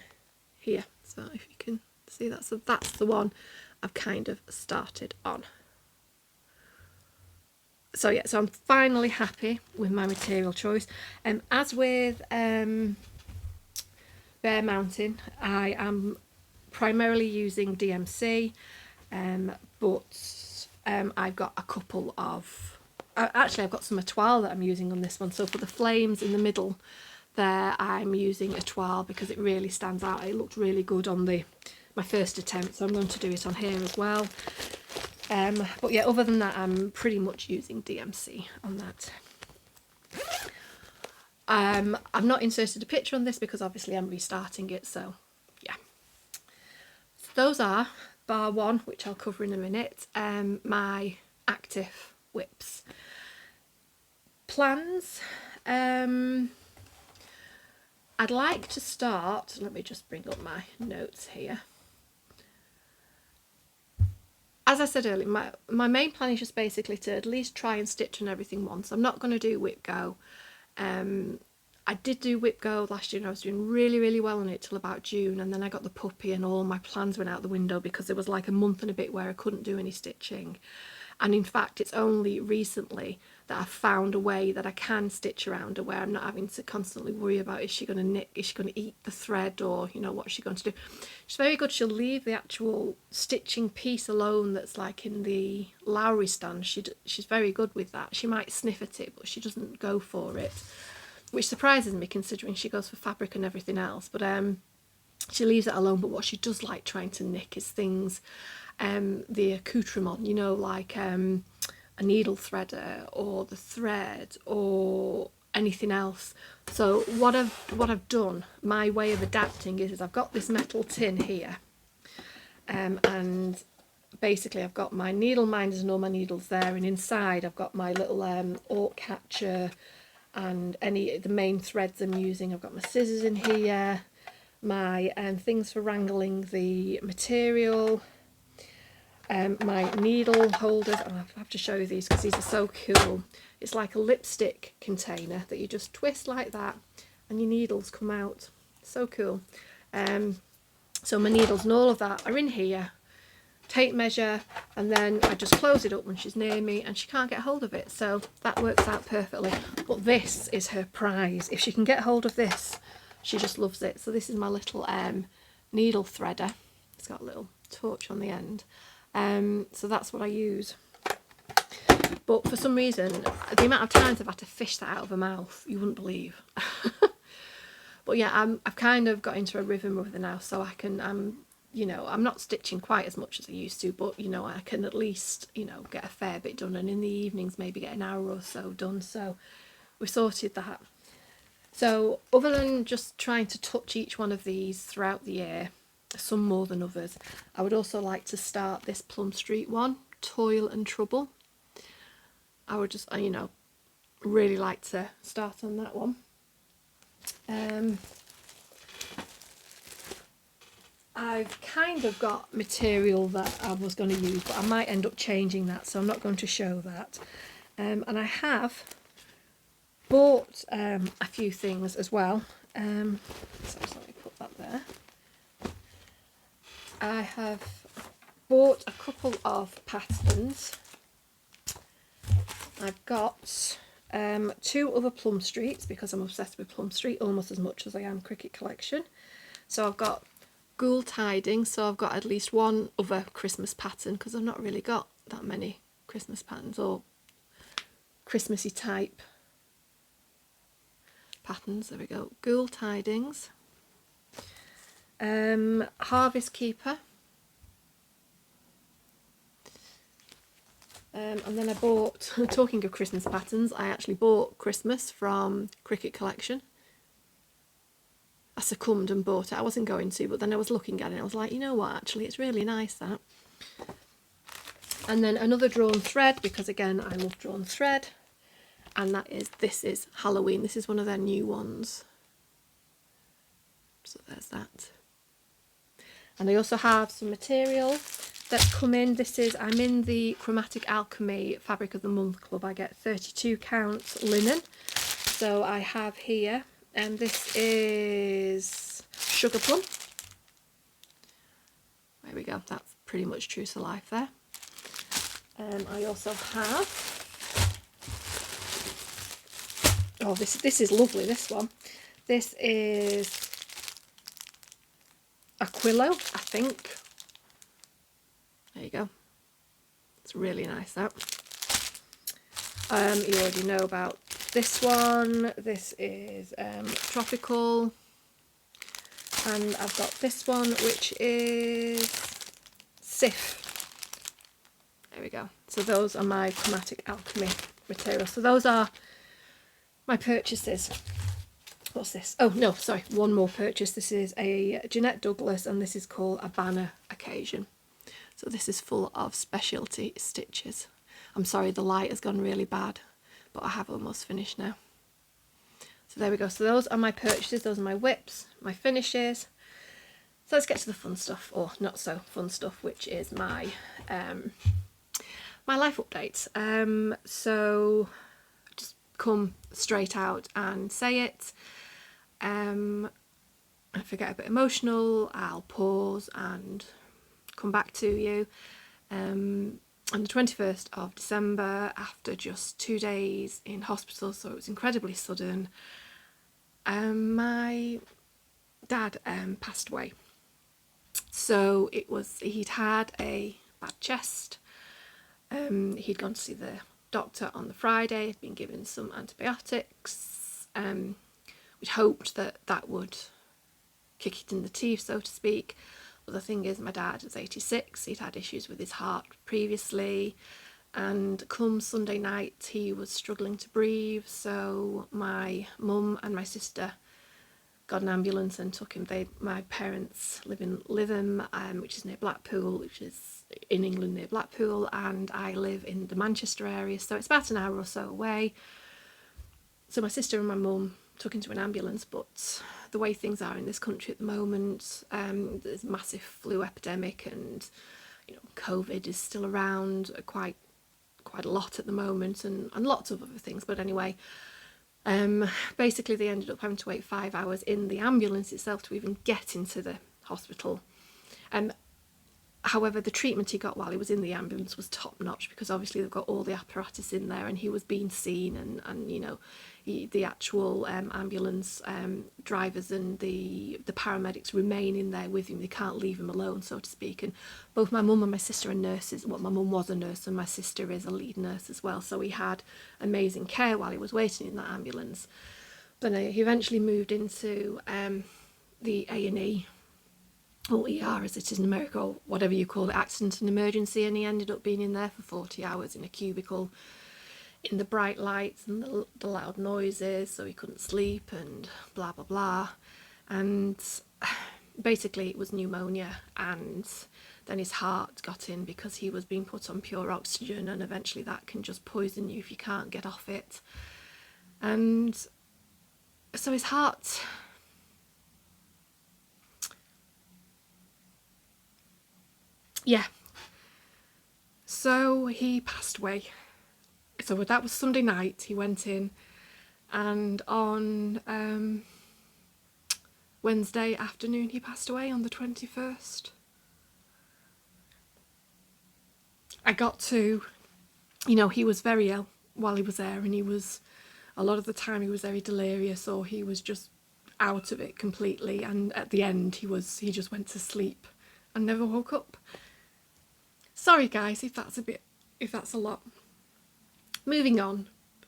here. So if you can see that, so that's the one I've kind of started on. So yeah, so I'm finally happy with my material choice. As with Bear Mountain, I am primarily using DMC, but I've got a couple of, actually I've got some étoile that I'm using on this one. So for the flames in the middle there, I'm using étoile because it really stands out. It looked really good on my first attempt, so I'm going to do it on here as well. But yeah, other than that, I'm pretty much using DMC on that. I've not inserted a picture on this because obviously I'm restarting it, so yeah. So those are, bar one, which I'll cover in a minute, my active WIPs. Plans, I'd like to start, let me just bring up my notes here. As I said earlier, my main plan is just basically to at least try and stitch on everything once. I'm not going to do WIP Go. I did do WIP Go last year and I was doing really, really well on it till about June, and then I got the puppy and all my plans went out the window because there was like a month and a bit where I couldn't do any stitching. And in fact, it's only recently that I've found a way that I can stitch around her where I'm not having to constantly worry about is she going to knit, is she going to eat the thread, or you know, what's she going to do. She's very good. She'll leave the actual stitching piece alone that's like in the Lowry stand. She's very good with that. She might sniff at it, but she doesn't go for it, which surprises me considering she goes for fabric and everything else. But she leaves it alone. But what she does like trying to nick is things, the accoutrement, you know, like a needle threader or the thread or anything else. So what I've done, my way of adapting is I've got this metal tin here, and basically I've got my needle minders and all my needles there, and inside I've got my little orc catcher and the main threads I'm using. I've got my scissors in here, my things for wrangling the material, my needle holders. I have to show you these because these are so cool. It's like a lipstick container that you just twist like that and your needles come out. So cool. So my needles and all of that are in here. Tape measure, and then I just close it up when she's near me and she can't get hold of it, so that works out perfectly. But this is her prize. If she can get hold of this, she just loves it. So this is my little needle threader. It's got a little torch on the end, so that's what I use. But for some reason, the amount of times I've had to fish that out of her mouth, you wouldn't believe. But yeah, I've kind of got into a rhythm with her now, so I can you know, I'm not stitching quite as much as I used to, but you know, I can at least, you know, get a fair bit done, and in the evenings maybe get an hour or so done. So we sorted that. So other than just trying to touch each one of these throughout the year, some more than others, I would also like to start this Plum Street one, Toil and Trouble. I would just, you know, really like to start on that one. I've kind of got material that I was going to use, but I might end up changing that, so I'm not going to show that. And I have bought a few things as well. So let me put that there. I have bought a couple of patterns. I've got 2 other Plum Streets, because I'm obsessed with Plum Street almost as much as I am Cricket Collection. So I've got Ghoul Tidings, so I've got at least one other Christmas pattern, because I've not really got that many Christmas patterns or Christmassy type patterns. There we go. Ghoul Tidings, Harvest Keeper, and then I bought, talking of Christmas patterns, I actually bought Christmas from Cricket Collection. I succumbed and bought it. I wasn't going to, but then I was looking at it and I was like, you know what, actually it's really nice, that. And then another drawn thread, because again I love drawn thread, and this is Halloween. This is one of their new ones, so there's that. And I also have some material that's come in. I'm in the Chromatic Alchemy Fabric of the Month Club. I get 32 count linen, so I have here, and this is Sugar Plum. There we go, that's pretty much true to life there. I also have, oh, this is lovely, this one. This is Aquilo, I think. There you go. It's really nice, that. You already know about this one. This is Tropical. And I've got this one, which is Sif. There we go. So those are my Chromatic Alchemy materials. So those are my purchases. What's this? Oh no, sorry, one more purchase. This is a Jeannette Douglas, and this is called A Banner Occasion. So this is full of specialty stitches. I'm sorry, the light has gone really bad, but I have almost finished now. So there we go. So those are my purchases. Those are my WIPs, my finishes. So let's get to the fun stuff, or not so fun stuff, which is my my life updates. So just come straight out and say it. If I get a bit emotional, I'll pause and come back to you. On the 21st of December, after just 2 days in hospital, so it was incredibly sudden, my dad passed away. So he'd had a bad chest. He'd gone to see the doctor on the Friday, had been given some antibiotics. We'd hoped that would kick it in the teeth, so to speak. But the thing is, my dad was 86, he'd had issues with his heart previously, and come Sunday night he was struggling to breathe, so my mum and my sister got an ambulance and took him. My parents live in Lytham, which is near Blackpool, which is in England near Blackpool, and I live in the Manchester area, so it's about an hour or so away. So my sister and my mum took him to an ambulance, but the way things are in this country at the moment, there's a massive flu epidemic, and COVID is still around quite a lot at the moment, and lots of other things. But anyway, basically they ended up having to wait 5 hours in the ambulance itself to even get into the hospital. However, the treatment he got while he was in the ambulance was top notch, because obviously they've got all the apparatus in there, and he was being seen, and the actual ambulance drivers and the paramedics remain in there with him. They can't leave him alone, so to speak. And both my mum and my sister are nurses. Well, my mum was a nurse and my sister is a lead nurse as well, so he had amazing care while he was waiting in that ambulance. But he eventually moved into the A&E, or ER as it is in America, or whatever you call it, accident and emergency, and he ended up being in there for 40 hours in a cubicle in the bright lights and the loud noises, so he couldn't sleep and blah blah blah. And basically it was pneumonia, and then his heart got in because he was being put on pure oxygen, and eventually that can just poison you if you can't get off it. And So his heart, yeah, so he passed away. So that was Sunday night. He went in, and on Wednesday afternoon he passed away on the 21st. I got to, you know, he was very ill while he was there, and he was, a lot of the time he was very delirious, or he was just out of it completely, and at the end he just went to sleep and never woke up. Sorry guys if that's a lot. Moving on.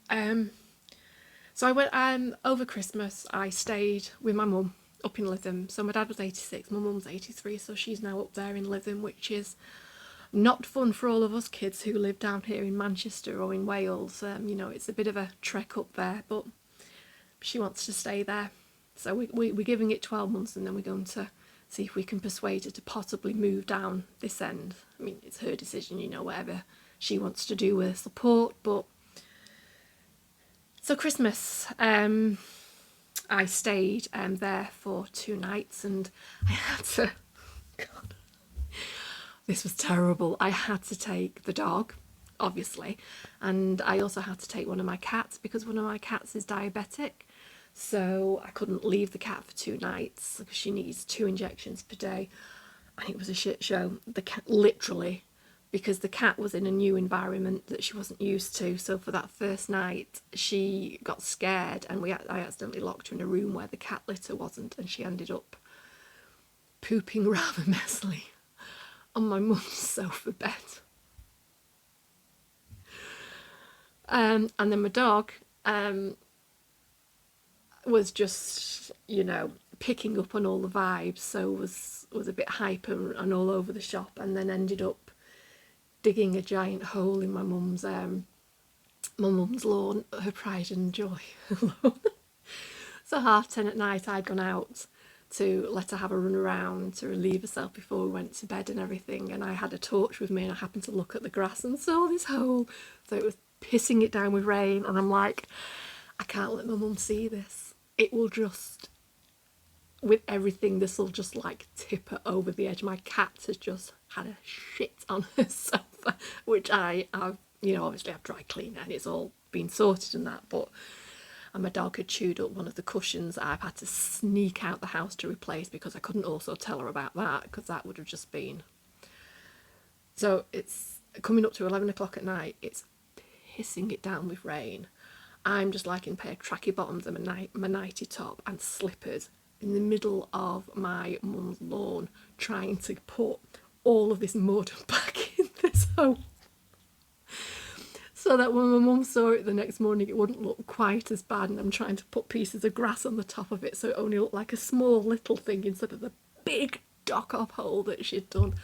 So I went over Christmas. I stayed with my mum up in Lytham. So my dad was 86, my mum's 83, so she's now up there in Lytham, which is not fun for all of us kids who live down here in Manchester or in Wales. You know, it's a bit of a trek up there, but she wants to stay there. So we're giving it 12 months, and then we're going to see if we can persuade her to possibly move down this end. I mean, it's her decision, you know, whatever she wants to do with support. But so Christmas, I stayed there for 2 nights, and I had to, God, this was terrible. I had to take the dog, obviously, and I also had to take one of my cats because one of my cats is diabetic. So I couldn't leave the cat for 2 nights because she needs 2 injections per day. And it was a shit show. The cat, literally, because the cat was in a new environment that she wasn't used to. So for that first night, she got scared, and I accidentally locked her in a room where the cat litter wasn't, and she ended up pooping rather messily on my mum's sofa bed. And then my dog was just, you know, picking up on all the vibes, so was a bit hyper and all over the shop, and then ended up digging a giant hole in my mum's lawn, her pride and joy. So 10:30 at night I'd gone out to let her have a run around to relieve herself before we went to bed and everything, and I had a torch with me, and I happened to look at the grass and saw this hole. So it was pissing it down with rain, and I'm like, I can't let my mum see this. It will just, with everything, this will just like tip her over the edge. My cat has just had a shit on her sofa, which I've, you know, obviously I've dry cleaned and it's all been sorted and that, but, and my dog had chewed up one of the cushions that I've had to sneak out the house to replace because I couldn't also tell her about that, because that would have just been. So it's coming up to 11 o'clock at night, it's pissing it down with rain. I'm just like in a pair of tracky bottoms and my nighty top and slippers in the middle of my mum's lawn, trying to put all of this mud back in this hole, so that when my mum saw it the next morning it wouldn't look quite as bad, and I'm trying to put pieces of grass on the top of it so it only looked like a small little thing instead of the big dock-off hole that she'd done.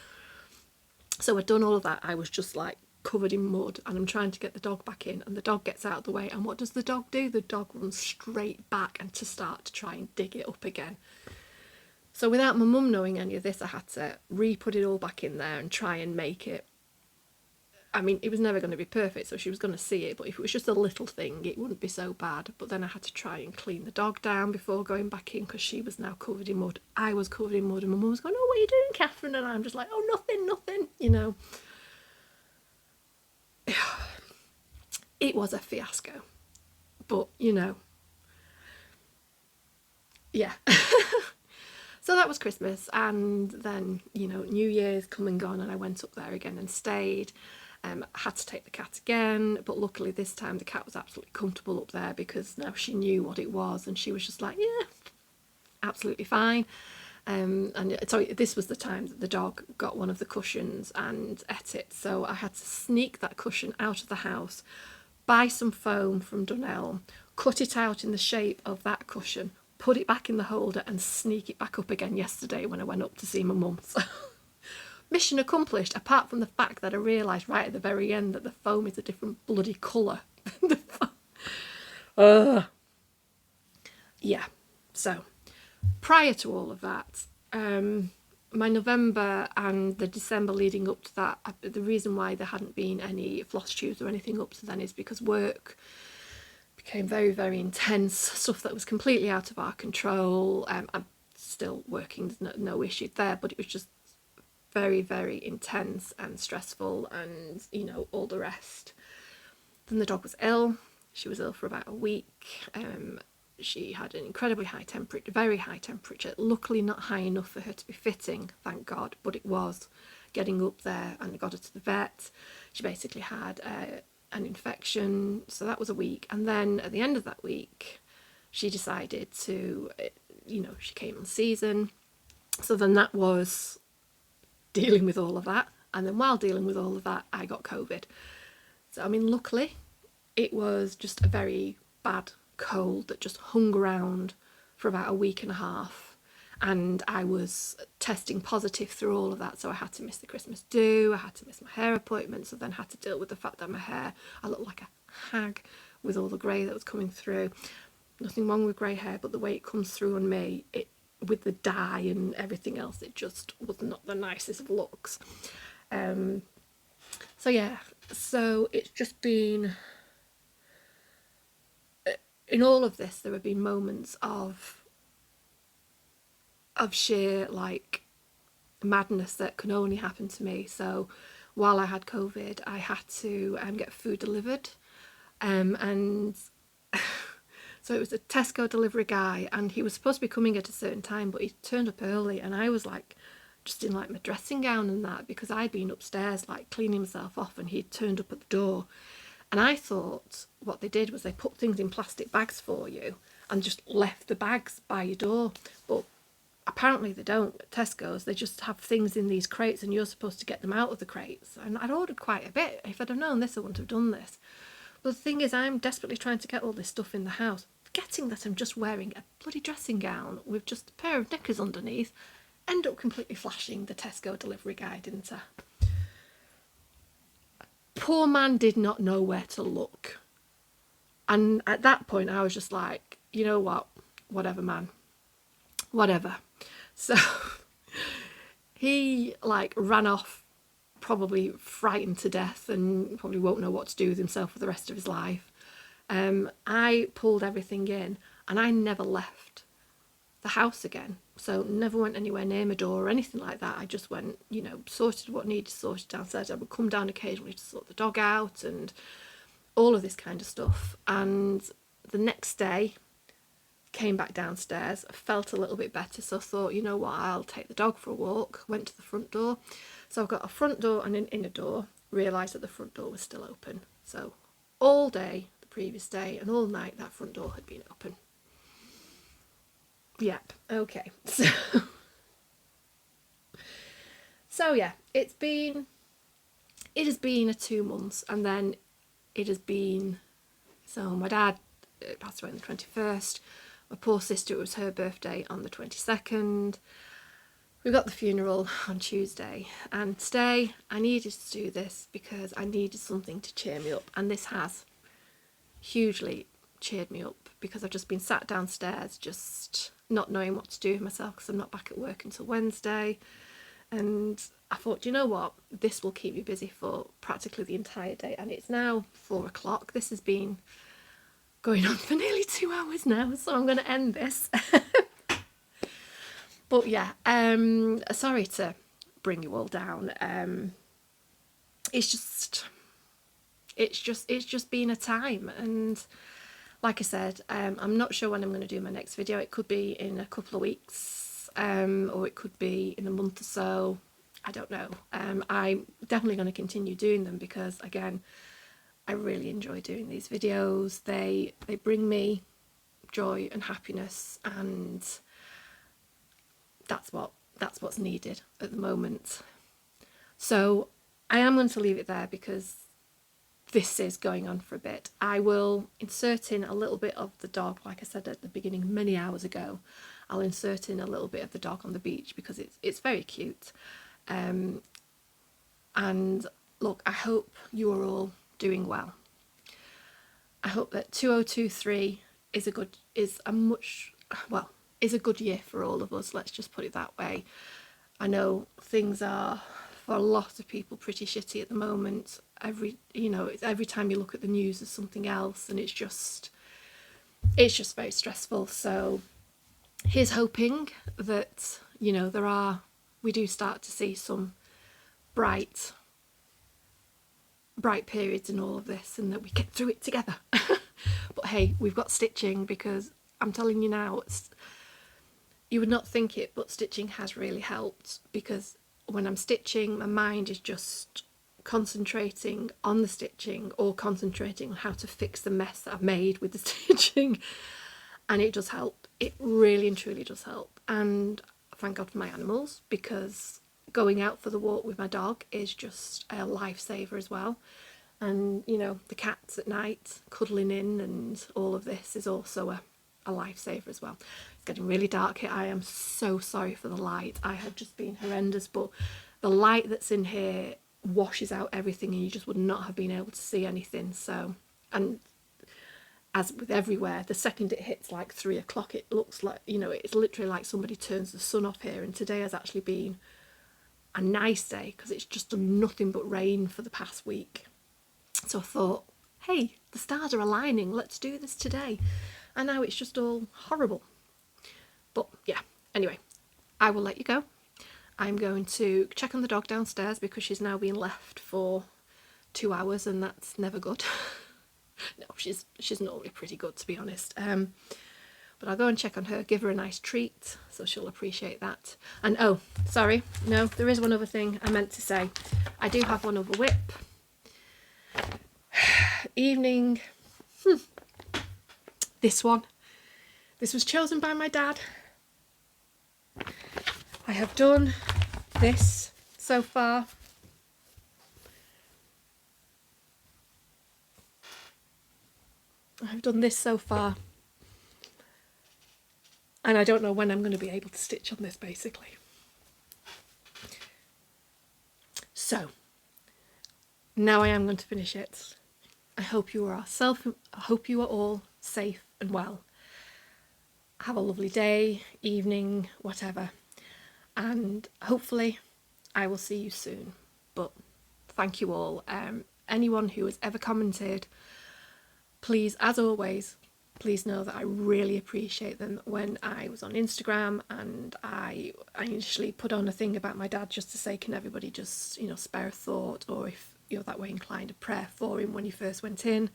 So I'd done all of that. I was just like covered in mud, and I'm trying to get the dog back in, and the dog gets out of the way, and what does the dog do? The dog runs straight back and to start to try and dig it up again. So without my mum knowing any of this, I had to re-put it all back in there and try and make it, I mean, it was never going to be perfect, so she was going to see it, but if it was just a little thing it wouldn't be so bad. But then I had to try and clean the dog down before going back in, because she was now covered in mud, I was covered in mud, and my mum was going, oh, what are you doing, Catherine? And I'm just like, oh, nothing, you know. It was a fiasco, but you know, yeah. So that was Christmas, and then, you know, New Year's come and gone, and I went up there again and stayed. I had to take the cat again, but luckily this time the cat was absolutely comfortable up there, because now she knew what it was, and she was just like, yeah, absolutely fine. And so this was the time that the dog got one of the cushions and ate it, so I had to sneak that cushion out of the house, buy some foam from Dunelm, cut it out in the shape of that cushion, put it back in the holder, and sneak it back up again yesterday when I went up to see my mum. So mission accomplished, apart from the fact that I realised right at the very end that the foam is a different bloody colour. Yeah, so prior to all of that, my November and the December leading up to that, the reason why there hadn't been any floss tubes or anything up to then is because work, became very, very intense, stuff that was completely out of our control. I'm still working, there's no issue there, but it was just very, very intense and stressful, and you know, all the rest. Then the dog was ill. She was ill for about a week. She had an incredibly high temperature, very high temperature, luckily not high enough for her to be fitting, thank God, but it was getting up there, and I got her to the vet. She basically had an infection, so that was a week. And then at the end of that week, she decided to, you know, she came on season. So then that was dealing with all of that. And then while dealing with all of that, I got COVID. So, I mean, luckily, it was just a very bad cold that just hung around for about a week and a half. And I was testing positive through all of that, so I had to miss the Christmas do, I had to miss my hair appointments, and then had to deal with the fact that my hair, I looked like a hag with all the grey that was coming through. Nothing wrong with grey hair, but the way it comes through on me, it, with the dye and everything else, it just was not the nicest of looks. So yeah, so it's just been, in all of this, there have been moments of sheer like madness that can only happen to me. So while I had COVID, I had to get food delivered, and so it was a Tesco delivery guy, and he was supposed to be coming at a certain time, but he turned up early, and I was like just in like my dressing gown and that, because I'd been upstairs like cleaning myself off, and he'd turned up at the door. And I thought what they did was they put things in plastic bags for you and just left the bags by your door, but apparently they don't at Tesco's. They just have things in these crates, and you're supposed to get them out of the crates. And I'd ordered quite a bit. If I'd have known this, I wouldn't have done this. But the thing is, I'm desperately trying to get all this stuff in the house, forgetting that I'm just wearing a bloody dressing gown with just a pair of knickers underneath. End up completely flashing the Tesco delivery guy, didn't I? Poor man did not know where to look. And at that point, I was just like, you know what? Whatever, man. Whatever. So he like ran off, probably frightened to death, and probably won't know what to do with himself for the rest of his life. I pulled everything in, and I never left the house again. So never went anywhere near my door or anything like that. I just went, you know, sorted what needed sorted downstairs. I would come down occasionally to sort the dog out and all of this kind of stuff. And the next day, came back downstairs, felt a little bit better, so I thought, you know what, I'll take the dog for a walk. Went to the front door. So I've got a front door and an inner door. Realised that the front door was still open. So all day the previous day and all night that front door had been open. Yep, okay. So yeah, it has been a 2 months, and then it has been, so my dad passed away on the 21st. My poor sister, it was her birthday on the 22nd. We got the funeral on Tuesday, and today I needed to do this because I needed something to cheer me up, and this has hugely cheered me up, because I've just been sat downstairs just not knowing what to do with myself because I'm not back at work until Wednesday. And I thought, you know what, this will keep me busy for practically the entire day. And it's now 4 o'clock. This has been going on for nearly 2 hours now, so I'm going to end this. But yeah, sorry to bring you all down. It's just been a time, and like I said, I'm not sure when I'm going to do my next video. It could be in a couple of weeks, or it could be in a month or so. I don't know. I'm definitely going to continue doing them because, again, I really enjoy doing these videos. They bring me joy and happiness, and that's what's needed at the moment. So I am going to leave it there because this is going on for a bit. I will insert in a little bit of the dog, like I said at the beginning many hours ago. I'll insert in a little bit of the dog on the beach because it's very cute. And look, I hope you are all doing well. I hope that 2023 is a good year for all of us. Let's just put it that way. I know things are, for a lot of people, pretty shitty at the moment. Every time you look at the news, there's something else, and it's just, it's just very stressful. So here's hoping that, you know, we do start to see some bright periods in all of this, and that we get through it together. But hey, we've got stitching, because I'm telling you now, you would not think it, but stitching has really helped, because when I'm stitching, my mind is just concentrating on the stitching, or concentrating on how to fix the mess that I've made with the stitching, and it does help. It really and truly does help. And thank God for my animals, because going out for the walk with my dog is just a lifesaver as well. And you know, the cats at night cuddling in and all of this is also a lifesaver as well. It's getting really dark here. I am so sorry for the light. I have just been horrendous, but the light that's in here washes out everything, and you just would not have been able to see anything. So, and as with everywhere, the second it hits like 3 o'clock, it looks like, you know, it's literally like somebody turns the sun off here. And today has actually been a nice day, because it's just done nothing but rain for the past week. So I thought, hey, the stars are aligning, let's do this today. And now it's just all horrible. But yeah, anyway, I will let you go. I'm going to check on the dog downstairs, because she's now being left for 2 hours, and that's never good. No, she's normally pretty good, to be honest. But I'll go and check on her, give her a nice treat, so she'll appreciate that. And oh, sorry, no, there is one other thing I meant to say. I do have one other WIP. Evening. This one. This was chosen by my dad. I have done this so far. I've done this so far. And I don't know when I'm going to be able to stitch on this, basically. So, now I am going to finish it. I hope you are all safe and well. Have a lovely day, evening, whatever. And hopefully I will see you soon. But thank you all. Anyone who has ever commented, please, as always, please know that I really appreciate them. When I was on Instagram, and I initially put on a thing about my dad, just to say, can everybody just, you know, spare a thought, or if you're that way inclined, a prayer for him when he first went in.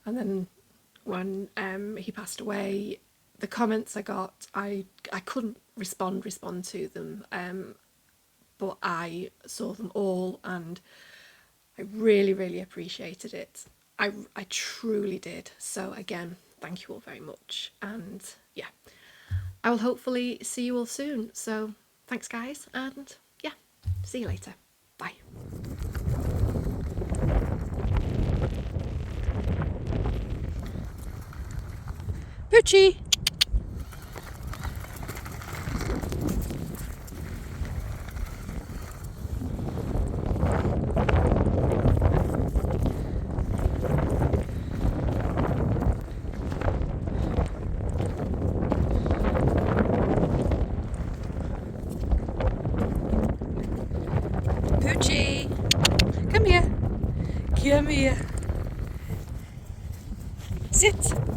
And then when he passed away, the comments I got, I couldn't respond to them, but I saw them all, and I really appreciated it. I truly did. So again, thank you all very much, and yeah, I will hopefully see you all soon. So thanks guys, and yeah, see you later. Bye. Whitchy. Whitchy, come here. Come here. Sit.